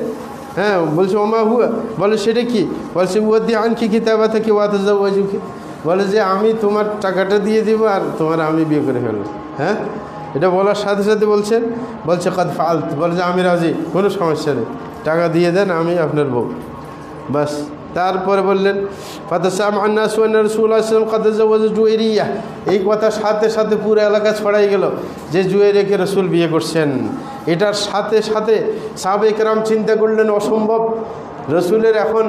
হ্যাঁ বলছে ওমা হুয়া, বলে সেটা কি? বলছে উয়াদি আনকি কিতাবা থেকে ওয়াতাজাওয়াজুকি, বলে যে আমি তোমার টাকাটা দিয়ে দিব আর তোমার আমি বিয়ে করে ফেলবো। হ্যাঁ এটা বলার সাথে সাথে বলছে কদ ফালত, বলে যে আমি রাজি, কোনো সমস্যা নেই, টাকা দিয়ে দেন, আমি আপনার বউ, বাস। তারপরে বললেন ফাতাসামআ আন-নাস ওয়া আন্না রাসূলুল্লাহ সাল্লাল্লাহু আলাইহি ওয়াসাল্লাম কদ তাজাওয়াজা জুয়াইরিয়া, এই কথা সাথে সাথে পুরো এলাকা ছড়াই গেল যে জুয়াইরিয়াকে রসুল বিয়ে করছেন। এটার সাথে সাথে সাহাবায়ে কেরাম চিন্তা করলেন অসম্ভব, রসুলের এখন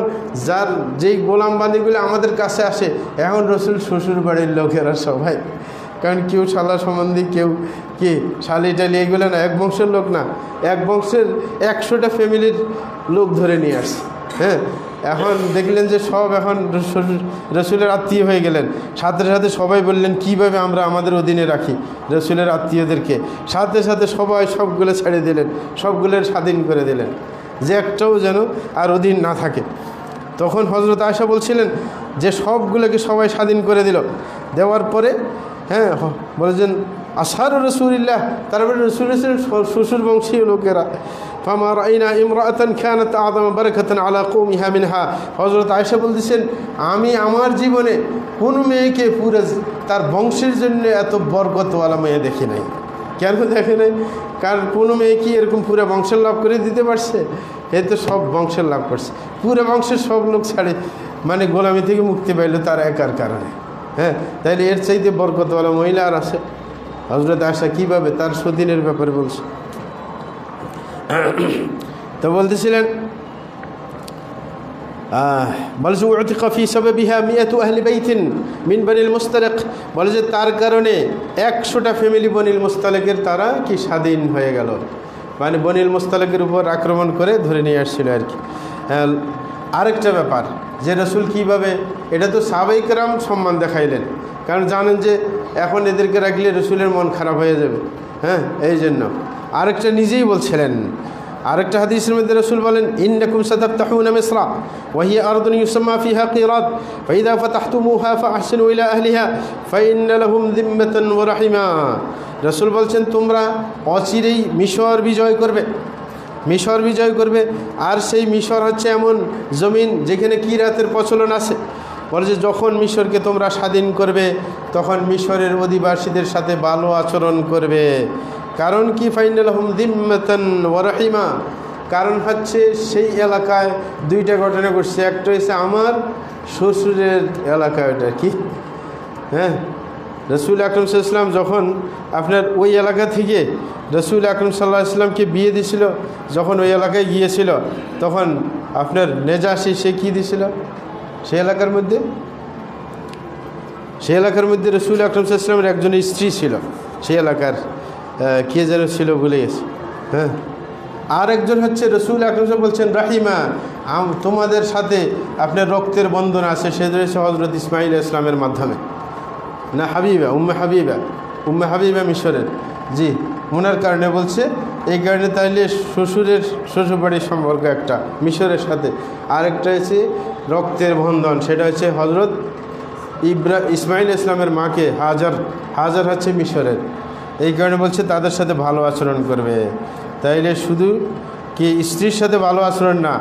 যার যেই গোলাম বান্দিগুলো আমাদের কাছে আসে, এখন রসুল শ্বশুর বাড়ির লোকেরা সবাই, কারণ কেউ শালা সম্বন্ধী, কেউ কি শালি টালি, এগুলো না, এক বংশের লোক না, এক বংশের 100টা ফ্যামিলির লোক ধরে নিয়ে আসছে। হ্যাঁ এখন দেখলেন যে সব এখন রসুলের আত্মীয় হয়ে গেলেন, সাথে সাথে সবাই বললেন কিভাবে আমরা আমাদের অধীনে রাখি রসুলের আত্মীয়দেরকে, সাথে সাথে সবাই সবগুলো ছেড়ে দিলেন, সবগুলোর স্বাধীন করে দিলেন, যে একটাও যেন আর অধীন না থাকে। তখন হযরত আয়েশা বলছিলেন যে সবগুলোকে সবাই স্বাধীন করে দিল, দেওয়ার পরে হ্যাঁ বলেছেন আসহার রসুলিল্লাহ, তারপরে রসুলের শ্বশুর বংশীয় লোকেরা, ফামা রাইনা ইমরাআতান কানাত আযম বারাকাতান আলা কওমিহা মিনহা, হযরত আয়েশা বলতেছেন আমি আমার জীবনে কোনো মেয়েকে পুরো তার বংশের জন্য এত বরকতওয়ালা মেয়ে দেখি নাই। কেন দেখে নাই? কারণ কোনো মেয়ে কি এরকম পুরো বংশের লাভ করে দিতে পারছে? এ তো সব বংশের লাভ করছে, পুরো বংশের সব লোক ছাড়ে মানে গোলামি থেকে মুক্তি পাইল তার একার কারণে। হ্যাঁ তাইলে এর চাইতে বরকতওয়ালা মহিলা আর আছে? হযরত আয়েশা কীভাবে তার সতীনের ব্যাপারে বলছে, তো বলতেছিলেন বলছে উতিকা ফি সাবাবিহা মিয়াতু আহলি বাইতিন মিন বনিল মুস্তালিক, বলে যে তার কারণে 100টা ফ্যামিলি বনিল মুস্তালিকের তারা কি স্বাধীন হয়ে গেল, মানে বনিল মুস্তালিকের উপর আক্রমণ করে ধরে নিয়ে আসছিল আর কি। আরেকটা ব্যাপার যে রসুল কীভাবে, এটা তো সাহাবায়ে কেরাম সম্মান দেখাইলেন, কারণ জানেন যে এখন এদেরকে রাখলে রসুলের মন খারাপ হয়ে যাবে। হ্যাঁ এই জন্য আরেকটা নিজেই বলছিলেন, আরেকটা হাদিসের মধ্যে রসুল বলেন ইন্নাকুম সাতাফতাহুনা মিসরা ওয়া হিয়া আরদুন ইউসাম্মা ফিহা কিরাত ফাইদা ফাতাহতুমুহা ফাআহসিনু ইলা আহলিহা ফাইন্না লাহুম যিম্মাতান ওয়া রাহিমা। রসুল বলছেন তোমরা অচিরেই মিশর বিজয় করবে, মিশর বিজয় করবে, আর সেই মিশর হচ্ছে এমন জমিন যেখানে কিরাতের প্রচলন আছে। বলে যে যখন মিশরকে তোমরা স্বাধীন করবে তখন মিশরের অধিবাসীদের সাথে ভালো আচরণ করবে, কারণ কি ফাইন্না লাহুম যিম্মাতান ওয়া রাহিমা, কারণ হচ্ছে সেই এলাকায় দুইটা ঘটনা ঘটছে, একটা হচ্ছে আমার শ্বশুরের এলাকায়, ওটা কি হ্যাঁ রসুল আকরম সাল্লাল্লাহু আলাইহি ওয়াসাল্লাম যখন আপনার ওই এলাকা থেকে রসুল আকরম সাল্লাল্লাহু আলাইহি ওয়াসাল্লামকে বিয়ে দিয়েছিল, যখন ওই এলাকায় গিয়েছিল তখন আপনার নেজাশি সে কী দিয়েছিল সেই এলাকার মধ্যে, সেই এলাকার মধ্যে রসুল আকরম সাল্লাল্লাহু আলাইহি ওয়াসাল্লামের একজন স্ত্রী ছিল, সেই এলাকার কে যেন ছিল ভুলে গেছে। হ্যাঁ আর একজন হচ্ছে রসুল আকরম বলছেন রাহিমা, তোমাদের সাথে আপনার রক্তের বন্ধন আছে, সে রয়েছে হজরত ইসমাইল ইসলামের মাধ্যমে, না হাবিবা উম্মে হাবিবা মিশরের, জি ওনার কারণে বলছে, এই কারণে তাইলে শ্বশুরের শ্বশুরবাড়ির সম্পর্ক একটা মিশরের সাথে, আরেকটা হচ্ছে রক্তের বন্ধন, সেটা হচ্ছে হজরত ইসমাইল ইসলামের মাকে হাজার হচ্ছে মিশরের, এই কারণে বলছে তাদের সাথে ভালো আচরণ করবে। তাইলে শুধু কি স্ত্রীর সাথে ভালো আচরণ না,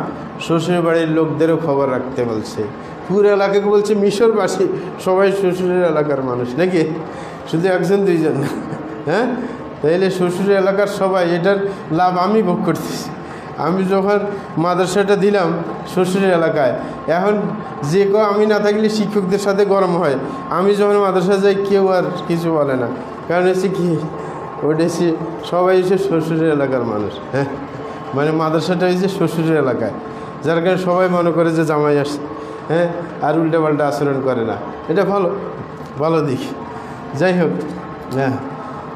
শ্বশুর বাড়ির লোকদেরও খবর রাখতে বলছে। পুরো এলাকাকে বলছে মিশরবাসী সবাই শ্বশুরের এলাকার মানুষ নাকি, শুধু একজন দুইজন না। হ্যাঁ, তাইলে শ্বশুরের এলাকার সবাই, এটার লাভ আমি ভোগ করতেছি। আমি যখন মাদ্রাসাটা দিলাম শ্বশুরের এলাকায়, এখন যে আমি না থাকলে শিক্ষকদের সাথে গরম হয়, আমি যখন মাদ্রাসা যাই কেউ আর কিছু বলে না, কারণ হচ্ছে কি ওটা হচ্ছে সবাই হচ্ছে শ্বশুরের এলাকার মানুষ। হ্যাঁ, মানে মাদ্রাসাটা হচ্ছে শ্বশুরের এলাকায়, যার কারণে সবাই মনে করে যে জামাই আসছে। হ্যাঁ, আর উল্টাপাল্টা আচরণ করে না, এটা ভালো ভালো দিক। যাই হোক, হ্যাঁ,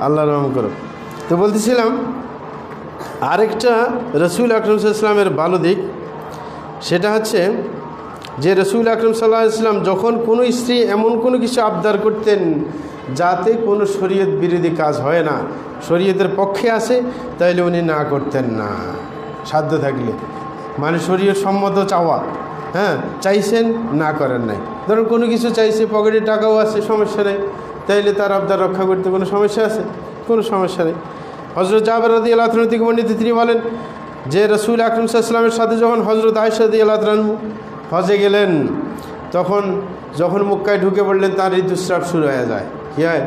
আল্লাহ রহম করো। তো বলতেছিলাম আরেকটা রসুল আকরম সাল্লামের ভালো দিক, সেটা হচ্ছে যে রসুল আকরম সাল্লাহ ইসলাম যখন কোনো স্ত্রী এমন কোনো কিছু আবদার করতেন যাতে কোনো শরীয়ত বিরোধী কাজ হয় না, শরীয়তের পক্ষে আসে, তাইলে উনি না করতেন না সাধ্য থাকলে। মানে শরীয়ত সম্মত চাওয়া, হ্যাঁ, চাইছেন, না করেন নাই। ধরুন কোনো কিছু চাইছে, পকেটে টাকাও আছে, সমস্যা নেই, তাইলে তার আবদার রক্ষা করতে কোনো সমস্যা আছে? কোনো সমস্যা নেই। হজরত জাবের রাদিয়াল্লাহু আনহু থেকে বর্ণিত, তিনি বলেন যে রসুল আকরম সাল্লামের সাথে যখন হজরত আয়েশা রাদিয়াল্লাহু আনহা হজে গেলেন, তখন যখন মক্কায় ঢুকে পড়লেন তার ঋতুস্রাব শুরু হয়ে যায়। কী হয়?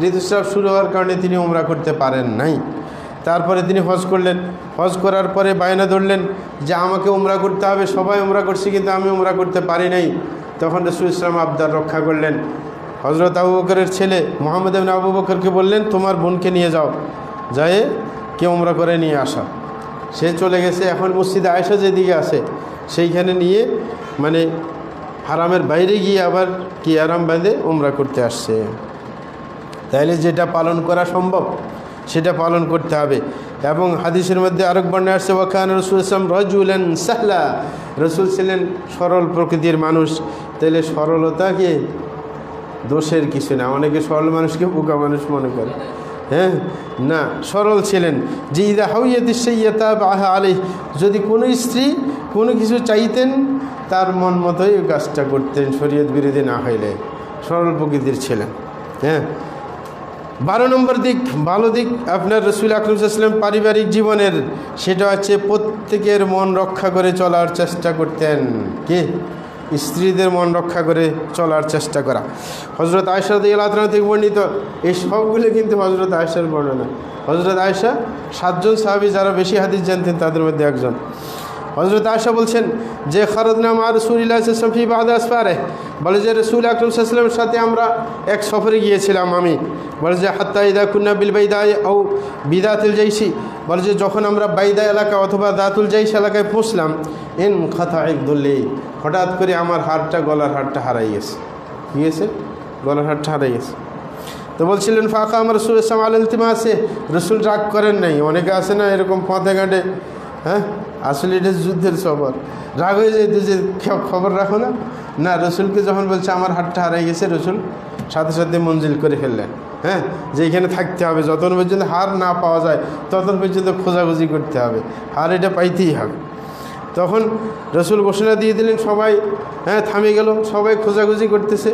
ঋতুস্রাব শুরু হওয়ার কারণে তিনি উমরা করতে পারেন নাই। তারপরে তিনি হজ করলেন, হজ করার পরে বায়না ধরলেন যে আমাকে উমরা করতে হবে, সবাই উমরা করছে কিন্তু আমি উমরা করতে পারি নাই। তখন রাসূল ইসলাম আবদার রক্ষা করলেন। হজরত আবু বকরের ছেলে মুহাম্মদ ইবনে আবু বকরকে বললেন তোমার বোনকে নিয়ে যাও, যায় কে উমরা করে নিয়ে আসা। সে চলে গেছে, এখন মসজিদে আয়েশা যেদিকে আছে সেইখানে নিয়ে মানে হারামের বাইরে গিয়ে আবার কি আরাম বাঁধে উমরা করতে আসছে। তাইলে যেটা পালন করা সম্ভব সেটা পালন করতে হবে। এবং হাদিসের মধ্যে আরেক বর্ণনা আসছে ওয়াকান রাসূল সাল্লাল্লাহু আলাইহি ওয়াসাল্লাম রাজুলান সাহলা, রাসূল ছিলেন সরল প্রকৃতির মানুষ। তাইলে সরলতা কি দোষের কিছু না, অনেকে সরল মানুষকে বোকা মানুষ মনে করে। হ্যাঁ, না, সরল ছিলেন। যে ইদা হাউয়াতিস সাইয়্যাতা বাহা আলাইহি, যদি কোনো স্ত্রী কোনো কিছু চাইতেন তার মন মতোই কাজটা করতেন, শরীয়ত বিরোধী না হইলে। সরল প্রকৃতির ছিলেন। হ্যাঁ, 12 নম্বর দিক, ভালো দিক আপনার রসুল আকরাম সাল্লাল্লাহু আলাইহি ওয়াসাল্লাম পারিবারিক জীবনের, সেটা হচ্ছে প্রত্যেকের মন রক্ষা করে চলার চেষ্টা করতেন। কি? স্ত্রীদের মন রক্ষা করে চলার চেষ্টা করা। হজরত আয়েশা রাদিয়াল্লাহু আনহা থেকে বর্ণিত, এই সবগুলো কিন্তু হজরত আয়েশার বর্ণনা। হজরত আয়েশা 7 জন সাহাবী যারা বেশি হাদিস জানতেন তাদের মধ্যে একজন। হজরত আয়েশা বলছেন যে খরজনা মা রাসূলিল্লাহি সাল্লাল্লাহু আলাইহি ওয়াসাল্লাম ফি বা'দ আসফারে, বলে যে রাসূল আকরাম সাল্লাল্লাহু আলাইহি ওয়াসাল্লামের সাথে আমরা এক সফরে গিয়েছিলাম আমি। বলে যে হাত্তা ইদা কুন্না বিল বাইদায় আও বিদাতুল জাইশি, বলে যে যখন আমরা বাইদা এলাকা অথবা দাতুল জাইশ এলাকায় পৌঁছলাম, ইন খাতাইক দুল্লি, হঠাৎ করে আমার হাড়টা, গলার হাড়টা হারাই গেছে। কী গেছে? গলার হাড়টা হারাই গেছে। তো বলছিলেন ফাঁকা আমার রসুল ইসলাম আল ইলতিমাসে, রসুল রাগ করেন নাই। অনেকে আসে না এরকম পথে ঘাটে, হ্যাঁ, আসলে এটা যুদ্ধের সফর, রাগ হয়ে যেতে যে খবর রাখো না। না, রসুলকে যখন বলছে আমার হাতটা হারাই গেছে, রসুল সাথে সাথে মঞ্জিল করে ফেললেন। হ্যাঁ, যে এখানে থাকতে হবে, যতক্ষণ পর্যন্ত হার না পাওয়া যায় ততক্ষণ পর্যন্ত খোঁজাখুঁজি করতে হবে, হার এটা পাইতেই হবে। তখন রসুল ঘোষণা দিয়ে দিলেন, সবাই হ্যাঁ থামে গেল, সবাই খোঁজাখুঁজি করতেছে।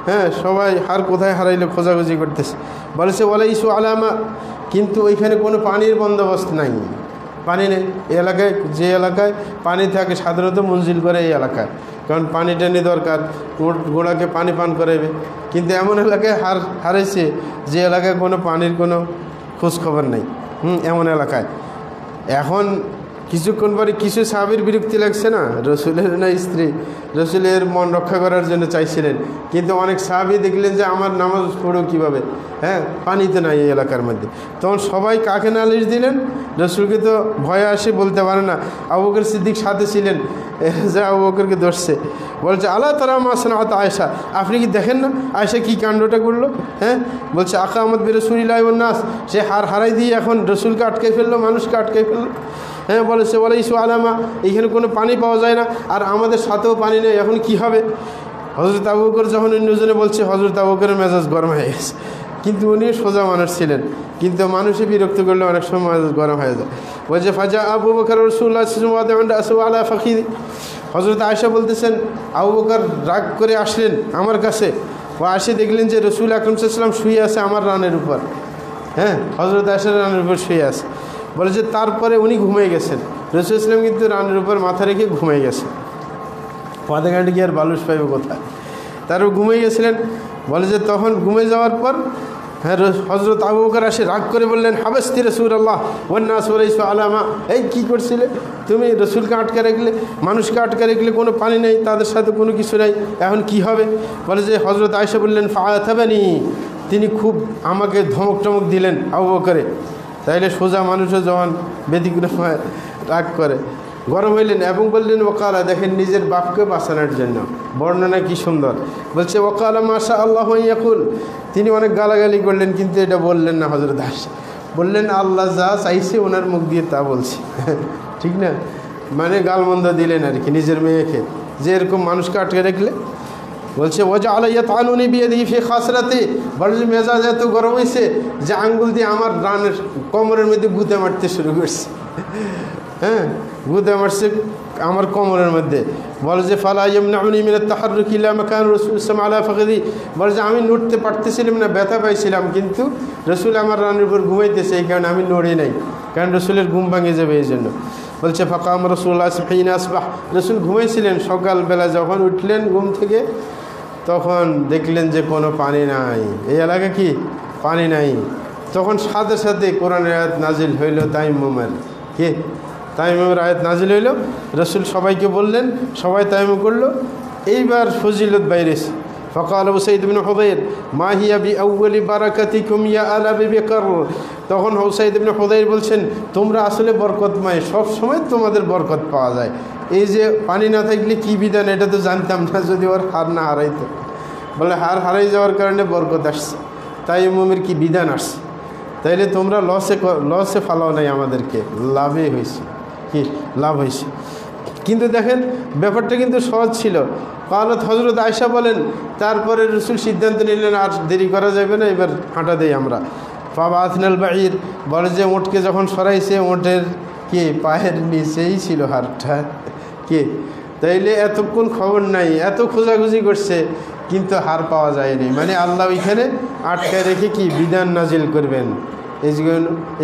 হ্যাঁ, সবাই হার কোথায় হারাইলো খোঁজাখুঁজি করতেছে। বলেছে বলে ইস্যু আলামা, কিন্তু ওইখানে কোনো পানির বন্দোবস্ত নাই, পানি নেই। এই এলাকায়, যে এলাকায় পানি থাকে সাধারণত মঞ্জিল করে এই এলাকায়, কারণ পানি টানি দরকার, ঘোড়াকে পানি পান করাইবে। কিন্তু এমন এলাকায় হারাইছে যে এলাকায় কোনো পানির কোনো খোঁজখবর নেই। এমন এলাকায় এখন কিছুক্ষণ পরে কিছু সাহাবীর বিরক্তি লাগছে না, রসুলের না স্ত্রী, রসুলের মন রক্ষা করার জন্য চাইছিলেন, কিন্তু অনেক সাহাবী দেখলেন যে আমার নামাজ পড়ো কীভাবে, হ্যাঁ, পানি তো নাই এই এলাকার মধ্যে। তখন সবাই কাকে নালিশ দিলেন? রসুলকে তো ভয়ে আসে, বলতে পারে না। আবু বকর সিদ্দিক সাথে ছিলেন, যে আবু বকরকে ধরছে, বলছে আল্লাহ তারা মাসনাত আয়েশা, আপনি কি দেখেন না আয়েশা কী কাণ্ডটা করলো? হ্যাঁ, বলছে আকা আহমদ বি রাসূলিল্লাহি ওয়ান নাস, সে হারাই দিয়ে এখন রসুলকে আটকে ফেললো, মানুষকে আটকে ফেললো। হ্যাঁ, বলেছে বলে ইস্যু আলামা, এইখানে কোনো পানি পাওয়া যায় না, আর আমাদের সাথেও পানি নেই, এখন কি হবে? হজরত আবু বকর যখন অন্যজনে বলছে, হজরত আবু বকরের মেজাজ গরম হয়ে গেছে। কিন্তু উনি সোজা মানুষ ছিলেন, কিন্তু মানুষে বিরক্ত করলে অনেক সময় মেজাজ গরম হয়ে যায়। বলছে ফাজা আবু বকর রাসূলুল্লাহ আলা ফাখিদি, হজরত আয়েশা বলতেছেন আবু বকর রাগ করে আসলেন আমার কাছে, ও আসে দেখলেন যে রসুল আকরাম সাল্লাল্লাহু আলাইহি ওয়াসাল্লাম শুয়ে আছে আমার রানের উপর। হ্যাঁ, হজরত আয়েশার রানের উপর শুয়ে আছে। বলে যে তারপরে উনি ঘুমিয়ে গেছেন। রাসূল ইসলাম কিন্তু রানের উপর মাথা রেখে ঘুমিয়ে গেছে। পথে ঘাটে গিয়ে আর বালুস পাইবে কোথায়, তারও ঘুমিয়ে গেছিলেন। বলে যে তখন ঘুমিয়ে যাওয়ার পর হ্যাঁ হজরত আবু বকর আসে রাগ করে বললেন, হাবাস্তি রাসূলুল্লাহ ওয়ান নাস ওয়ালাইসা আলামা, এই কী করছিলে তুমি? রসুলকে আটকে রাখলে, মানুষকে আটকে রাখলে, কোনো পানি নেই, তাদের সাথে কোনো কিছু নেই, এখন কি হবে? বলে যে হজরত আয়েশা বললেন, ফাআতাবানি, তিনি খুব আমাকে ধমক টমক দিলেন আবু বকরে। তাইলে সোজা মানুষও যখন ব্যতিক্রম হয় রাগ করে, গরম হইলেন এবং বললেন ওকালা, দেখেন নিজের বাপকে বাঁচানোর জন্য বর্ণনা কি সুন্দর। বলছে ওকালা মাশা আল্লাহ ইয়াকুল, তিনি অনেক গালাগালি করলেন কিন্তু এটা বললেন না। হযরত আয়েশা বললেন, আল্লাহ যা চাইছে ওনার মুখ দিয়ে তা বলছি। ঠিক না, মানে গালমন্দ দিলেন আর কি নিজের মেয়েকে, যে এরকম মানুষকে আটকে রাখলে। বলছে ওজা আলাইয়া তানুনি বিয়ে দিই ফে খাসরাতে, বলছে মেজাজ এত গরম হয়েছে যে আঙ্গুল দিয়ে আমার রানের কোমরের মধ্যে গুঁতে মারতে শুরু করছে। হ্যাঁ, গুঁতে মারছে আমার কোমরের মধ্যে। বলে যে ফালা ইয়ামনাউনি মিনাত তাহাররুকি ইলা মাকান রাসূল সাল্লাল্লাহু আলাইহি ফাকদি, বলে যে আমি নড়তে পারতেছিলাম না, ব্যথা পাইছিলাম, কিন্তু রসুল আমার রানের উপর ঘুমাইতেছে, এই কারণে আমি নড়ি নাই, কারণ রসুলের ঘুম ভাঙে যাবে এই জন্য। বলছে ফাকাম রাসূলুল্লাহ হিনা আসবাহ, রসুল ঘুমাইছিলেন, সকালবেলা যখন উঠলেন ঘুম থেকে তখন দেখলেন যে কোনো পানি নাই, এই এলাকা কি পানি নাই। তখন সাথে সাথে কোরআনের আয়াত নাজিল হইল, তাইমুমের কি তাইমুমের আয়াত নাজিল হইল। রসুল সবাইকে বললেন, সবাই তাইমুম করলো। এইবার ফজিলত বাইরেছে। ফকাল উসাইদ বিন হুদাইর মা হিয়া বিআউয়ালি বারাকাতিকুম ইয়া আলা আবি বকর, তখন উসাইদ বিন হুদাইর বলছেন, তোমরা আসলে বরকতময়, সব সময় তোমাদের বরকত পাওয়া যায়। এই যে পানি না থাকলে কী বিধান এটা তো জানতাম না, যদি ওর হার না হারাইতো। বলে হার হারাই যাওয়ার কারণে বরকত আসছে, তাইমুমের কি বিধান আসছে। তাইলে তোমরা লসে ফালাও নাই, আমাদেরকে লাভে হয়েছে, কি লাভ হয়েছে। কিন্তু দেখেন ব্যাপারটা কিন্তু সহজ ছিল। কালত হজরত আয়েশা বলেন, তারপরে রসুল সিদ্ধান্ত নিলেন আর দেরি করা যাবে না, এবার হাঁটা দেই আমরা। বাবা আথনাল বাঈর, বলে যে ওঁটকে যখন সরাইছে, ওঁটের কি পায়ের নিচেই ছিল হাড়টা, কি তাইলে এতক্ষণ খবর নাই, এত খোঁজাখুঁজি করছে কিন্তু হার পাওয়া যায়নি, মানে আল্লাহ ওইখানে আটকা রেখে কি বিধান নাজিল করবেন,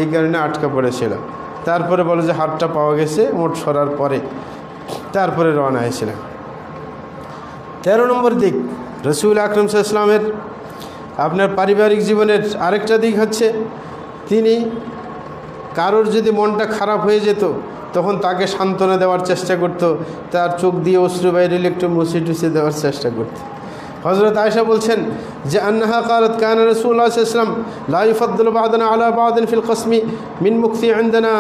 এই কারণে আটকা পড়েছিল। তারপরে বলে যে হারটা পাওয়া গেছে ওঁট সরার পরে, তারপরে রওনা হয়েছিলেন। 13 নম্বর দিক, রসুল আকরাম সাল্লাল্লাহু আলাইহি ওয়াসাল্লামের আপনার পারিবারিক জীবনের আরেকটা দিক হচ্ছে, তিনি কারোর যদি মনটা খারাপ হয়ে যেত তখন তাকে সান্ত্বনা দেওয়ার চেষ্টা করতো, তার চোখ দিয়ে অশ্রু বাইরে একটু মুছে টুছে দেওয়ার চেষ্টা করতো। হযরত আয়েশা বলছেন যে আন্নাহা ক্বালাত কানা রাসূলুল্লাহ সাল্লাল্লাহু আলাইহি ওয়াসাল্লাম লা ইফাদ্দিলু বা'দানা আলা বা'দিন ফিল কসমি মিন মুকতি ইনদানা,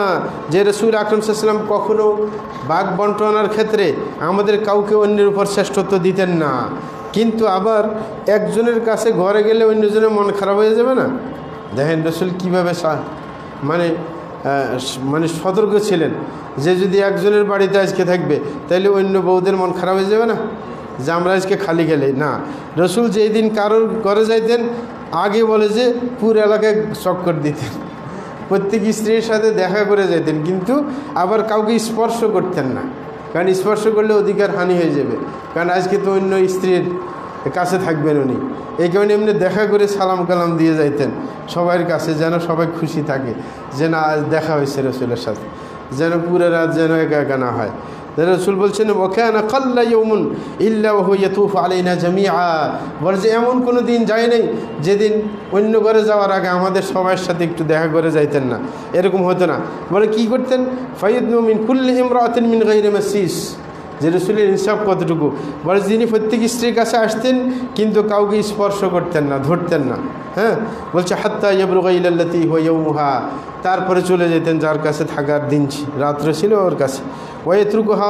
যে রাসূল আকরাম সাল্লাল্লাহু আলাইহি ওয়াসাল্লাম কখনো ভাগ বন্টনার ক্ষেত্রে আমাদের কাউকে অন্যের উপর শ্রেষ্ঠত্ব দিতেন না, কিন্তু আবার একজনের কাছে ঘরে গেলে অন্যজনের মন খারাপ হয়ে যাবে না। দেখেন রাসূল কীভাবে মানে সতর্ক ছিলেন যে যদি একজনের বাড়িতে আজকে থাকবে তাহলে অন্য বউদের মন খারাপ হয়ে যাবে না, যে আমরা আজকে খালি গেলে না। রসুল যেই দিন কারোর ঘরে যাইতেন আগে বলে যে পুরো এলাকায় চক্কর দিতেন, প্রত্যেক স্ত্রীর সাথে দেখা করে যেতেন, কিন্তু আবার কাউকে স্পর্শ করতেন না, কারণ স্পর্শ করলে অধিকার হানি হয়ে যাবে, কারণ আজকে তো অন্য স্ত্রীর কাছে থাকবেন উনি, এই কারণে এমনি দেখা করে সালাম কালাম দিয়ে যাইতেন সবার কাছে, যেন সবাই খুশি থাকে যে না আজ দেখা হয়েছে রসুলের সাথে, যেন পুরো রাত যেন একা একা না হয়। রসুল বলছেন ওয়াকানা কাল্লা ইয়াউমুন ইল্লা ওয়া হুয়া ইয়াতুফু আলাইনা জামিআ, বলে যে এমন কোনো দিন যায় নাই যেদিন অন্য ঘরে যাওয়ার আগে আমাদের সবার সাথে একটু দেখা করে যাইতেন না, এরকম হতো না। বলে কী করতেন, ফাইদনু মিন কুল্লি ইমরাতিন মিন গায়রি মাসিস, যে রসুলের ইনসাফ কতটুকু, বলে যিনি প্রত্যেক স্ত্রীর কাছে আসতেন কিন্তু কাউকে স্পর্শ করতেন না, ধরতেন না। হ্যাঁ, বলছে হাত্তা ইয়াবলুগা ইলাল্লাতী হুয়া ইয়াউমুহা, তারপরে চলে যেতেন যার কাছে থাকার দিন রাত্র ছিল ওর কাছে। ওয়াইত্রুকুহা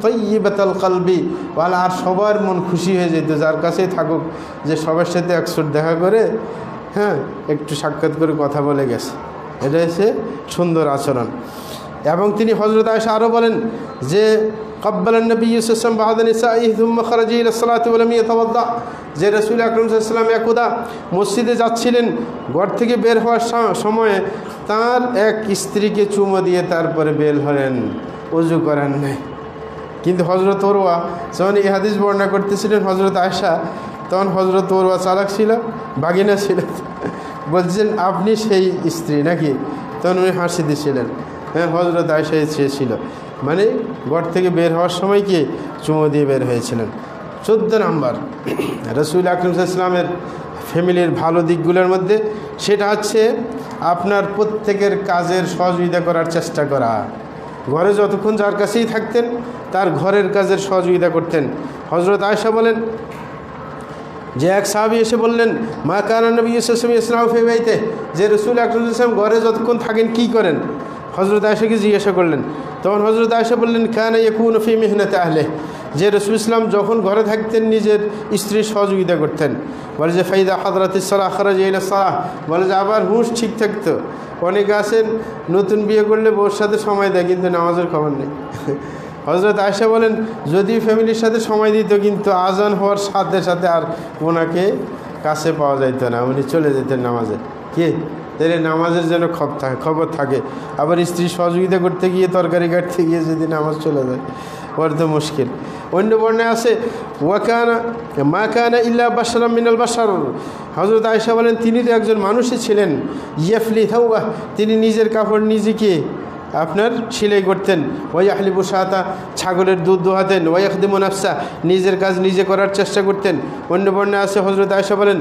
তাইয়িবাতাল কলবি, বলে আর সবার মন খুশি হয়ে যেত যার কাছেই থাকুক, যে সবার সাথে একশোট দেখা করে হ্যাঁ একটু সাক্ষাৎ করে কথা বলে গেছে, এটা হচ্ছে সুন্দর আচরণ। এবং তিনি হযরত আয়েশা আরও বলেন যে ক্বাব্বালান নবী সাল্লাল্লাহু আলাইহি ওয়াসাল্লাম বা'দা নিসাইহি থুম্মা খারাজা ইলা সালাতি ওয়া লাম ইয়াতাওয়াদ্দা, যে রাসূল আকরাম সাল্লাল্লাহু আলাইহি ওয়াসাল্লাম একদা মসজিদে যাচ্ছিলেন, ঘর থেকে বের হওয়ার সময়ে তার এক স্ত্রীকে চুমো দিয়ে তারপরে বের হলেন, ওযু করেন নাই। কিন্তু হযরত উরওয়া যখন এই হাদিস বর্ণনা করতেছিলেন হযরত আয়েশা, তখন হযরত উরওয়া চালাক ছিল, বাগিনা ছিল, বলছেন আপনি সেই স্ত্রী নাকি? তখন উনি হাসি দিয়েছিলেন। হ্যাঁ, হজরত আয়েশা চেয়েছিল, মানে ঘর থেকে বের হওয়ার সময় কি চুমো দিয়ে বের হয়েছিলেন। 14 নম্বর রাসূল আকরাম সাল্লাল্লাহু আলাইহি ওয়াসাল্লামের ফ্যামিলির ভালো দিকগুলোর মধ্যে সেটা হচ্ছে আপনার প্রত্যেকের কাজের সহযোগিতা করার চেষ্টা করা। ঘরে যতক্ষণ যার কাছেই থাকতেন তার ঘরের কাজের সহযোগিতা করতেন। হজরত আয়েশা বলেন যে এক সাহাবী এসে বললেন, মা কানা নবী সাল্লাল্লাহু আলাইহি ওয়াসাল্লাম ফি বাইতে, যে রাসূল আকরাম সাল্লাল্লাহু আলাইহি ওয়াসাল্লাম ঘরে যতক্ষণ থাকেন কী করেন? হজরত আয়েশাকে জিজ্ঞাসা করলেন। তখন হজরত আয়েশা বললেন, কানা ইয়াকুনু ফি মিহনাতি আহলিহি, যে রাসূল ইসলাম যখন ঘরে থাকতেন নিজের স্ত্রীর সহযোগিতা করতেন। বলে যে ফাইদা হাদরাতিস সালাহ খারাজা ইলা সালাহ, বলে যে আবার হুঁশ ঠিক থাকতো। অনেকে আছেন নতুন বিয়ে করলে বউর সাথে সময় দেয় কিন্তু নামাজের খবর নেই। হজরত আয়েশা বলেন যদি ফ্যামিলির সাথে সময় দিত কিন্তু আজান হওয়ার সাথে সাথে আর ওনাকে কাছে পাওয়া যাইতো না, উনি চলে যেতেন নামাজে। কি তাহলে নামাজের যেন খবর থাকে। আবার স্ত্রী সহযোগিতা করতে গিয়ে তরকারি কাটতে গিয়ে যদি নামাজ চলে যায় ওর তো মুশকিল। অন্য বর্ণে আছে ওয়াকানা মা কানা ইল্লা বাশারাম মিনাল বাশার, হজরত আয়েশা বলেন তিনি তো একজন মানুষই ছিলেন। ইয়াফলি থাওবা, তিনি নিজের কাপড় নিজেকে আপনার সেলাই করতেন। ওয়াইয়াহলিবু শাতা, ছাগলের দুধ দোহাতেন। ওয়াইয়াখদিমু নাফসা, নিজের কাজ নিজে করার চেষ্টা করতেন। অন্য বর্ণে আছে হজরত আয়েশা বলেন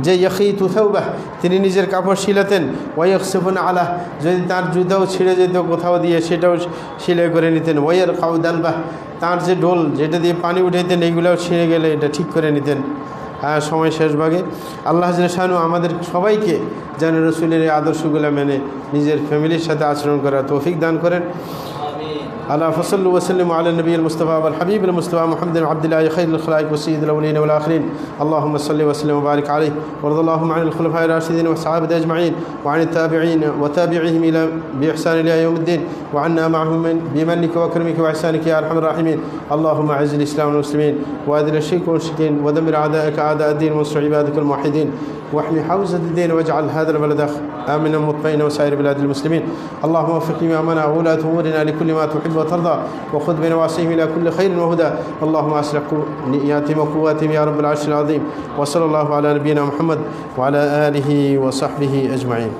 যে ইয়াখিতু থাওবাহ, তিনি নিজের কাপড় শিলাতেন। ওয়াইয়াখসিফুন আলাহ, যদি তার জুতাও ছিঁড়ে যেত কোথাও দিয়ে সেটাও সেলাই করে নিতেন। ওয়াইয়ার কাউদালবাহ, তার যে ডোল যেটা দিয়ে পানি উঠাইতেন এইগুলোও ছিঁড়ে গেলে এটা ঠিক করে নিতেন। সময় শেষ ভাগে আল্লাহ শানু আমাদের সবাইকে যেন রসুলের এই আদর্শগুলো মেনে নিজের ফ্যামিলির সাথে আচরণ করার তৌফিক দান করেন। আল্লাহ ফসল্লু ওসলিম আলা নবীল মুস্তফা আল হাবিব মুস্তফা মোহাম্মদ আব্দুল্লাহ খৈরুল খলাইক ওসঈদুল আউলিন ওয়াল আখিরিন আল্লাহুম্মা সাল্লি ওয়া সাল্লিম ওয়া বারিক আলাইহি ওয়ারদাল্লাহু আনিল খুলাফায়ে রাশিদিন ওয়া সাহাবাতি আজমাইন ওয়া আনিত তাবিঈন ওয়া তাবিঈহিম ইলা বিইহসান ইলা ইয়াউমিদ্দিন ওয়া আন্না মা'হুম বিমান্নিকা ওয়া কারমিকা ওয়া ইহসানিকা ইয়া আরহামার রাহিমিন। আল্লাহুম্মা আ'ইজিল ইসলাম ওয়াল মুসলিমিন ওয়া আদিল আশ-শিরক ওয়াল মুশরিকিন ওয়া দাম্মির আ'দা'aka আ'দা'ad din وانصر عبادك الموحدين واحمي حوزة الدين واجعل هذا البلد آمنا مطمئنا وسائر بلاد المسلمين. اللهم وفق إمامنا وولاة أمورنا لكل ما تحب وترضى وخذ بنواصيهم إلى كل خير وهدى. اللهم أصلح نياتهم وقواتهم يا رب العرش العظيم. وصلى الله على نبينا محمد وعلى آله وصحبه أجمعين.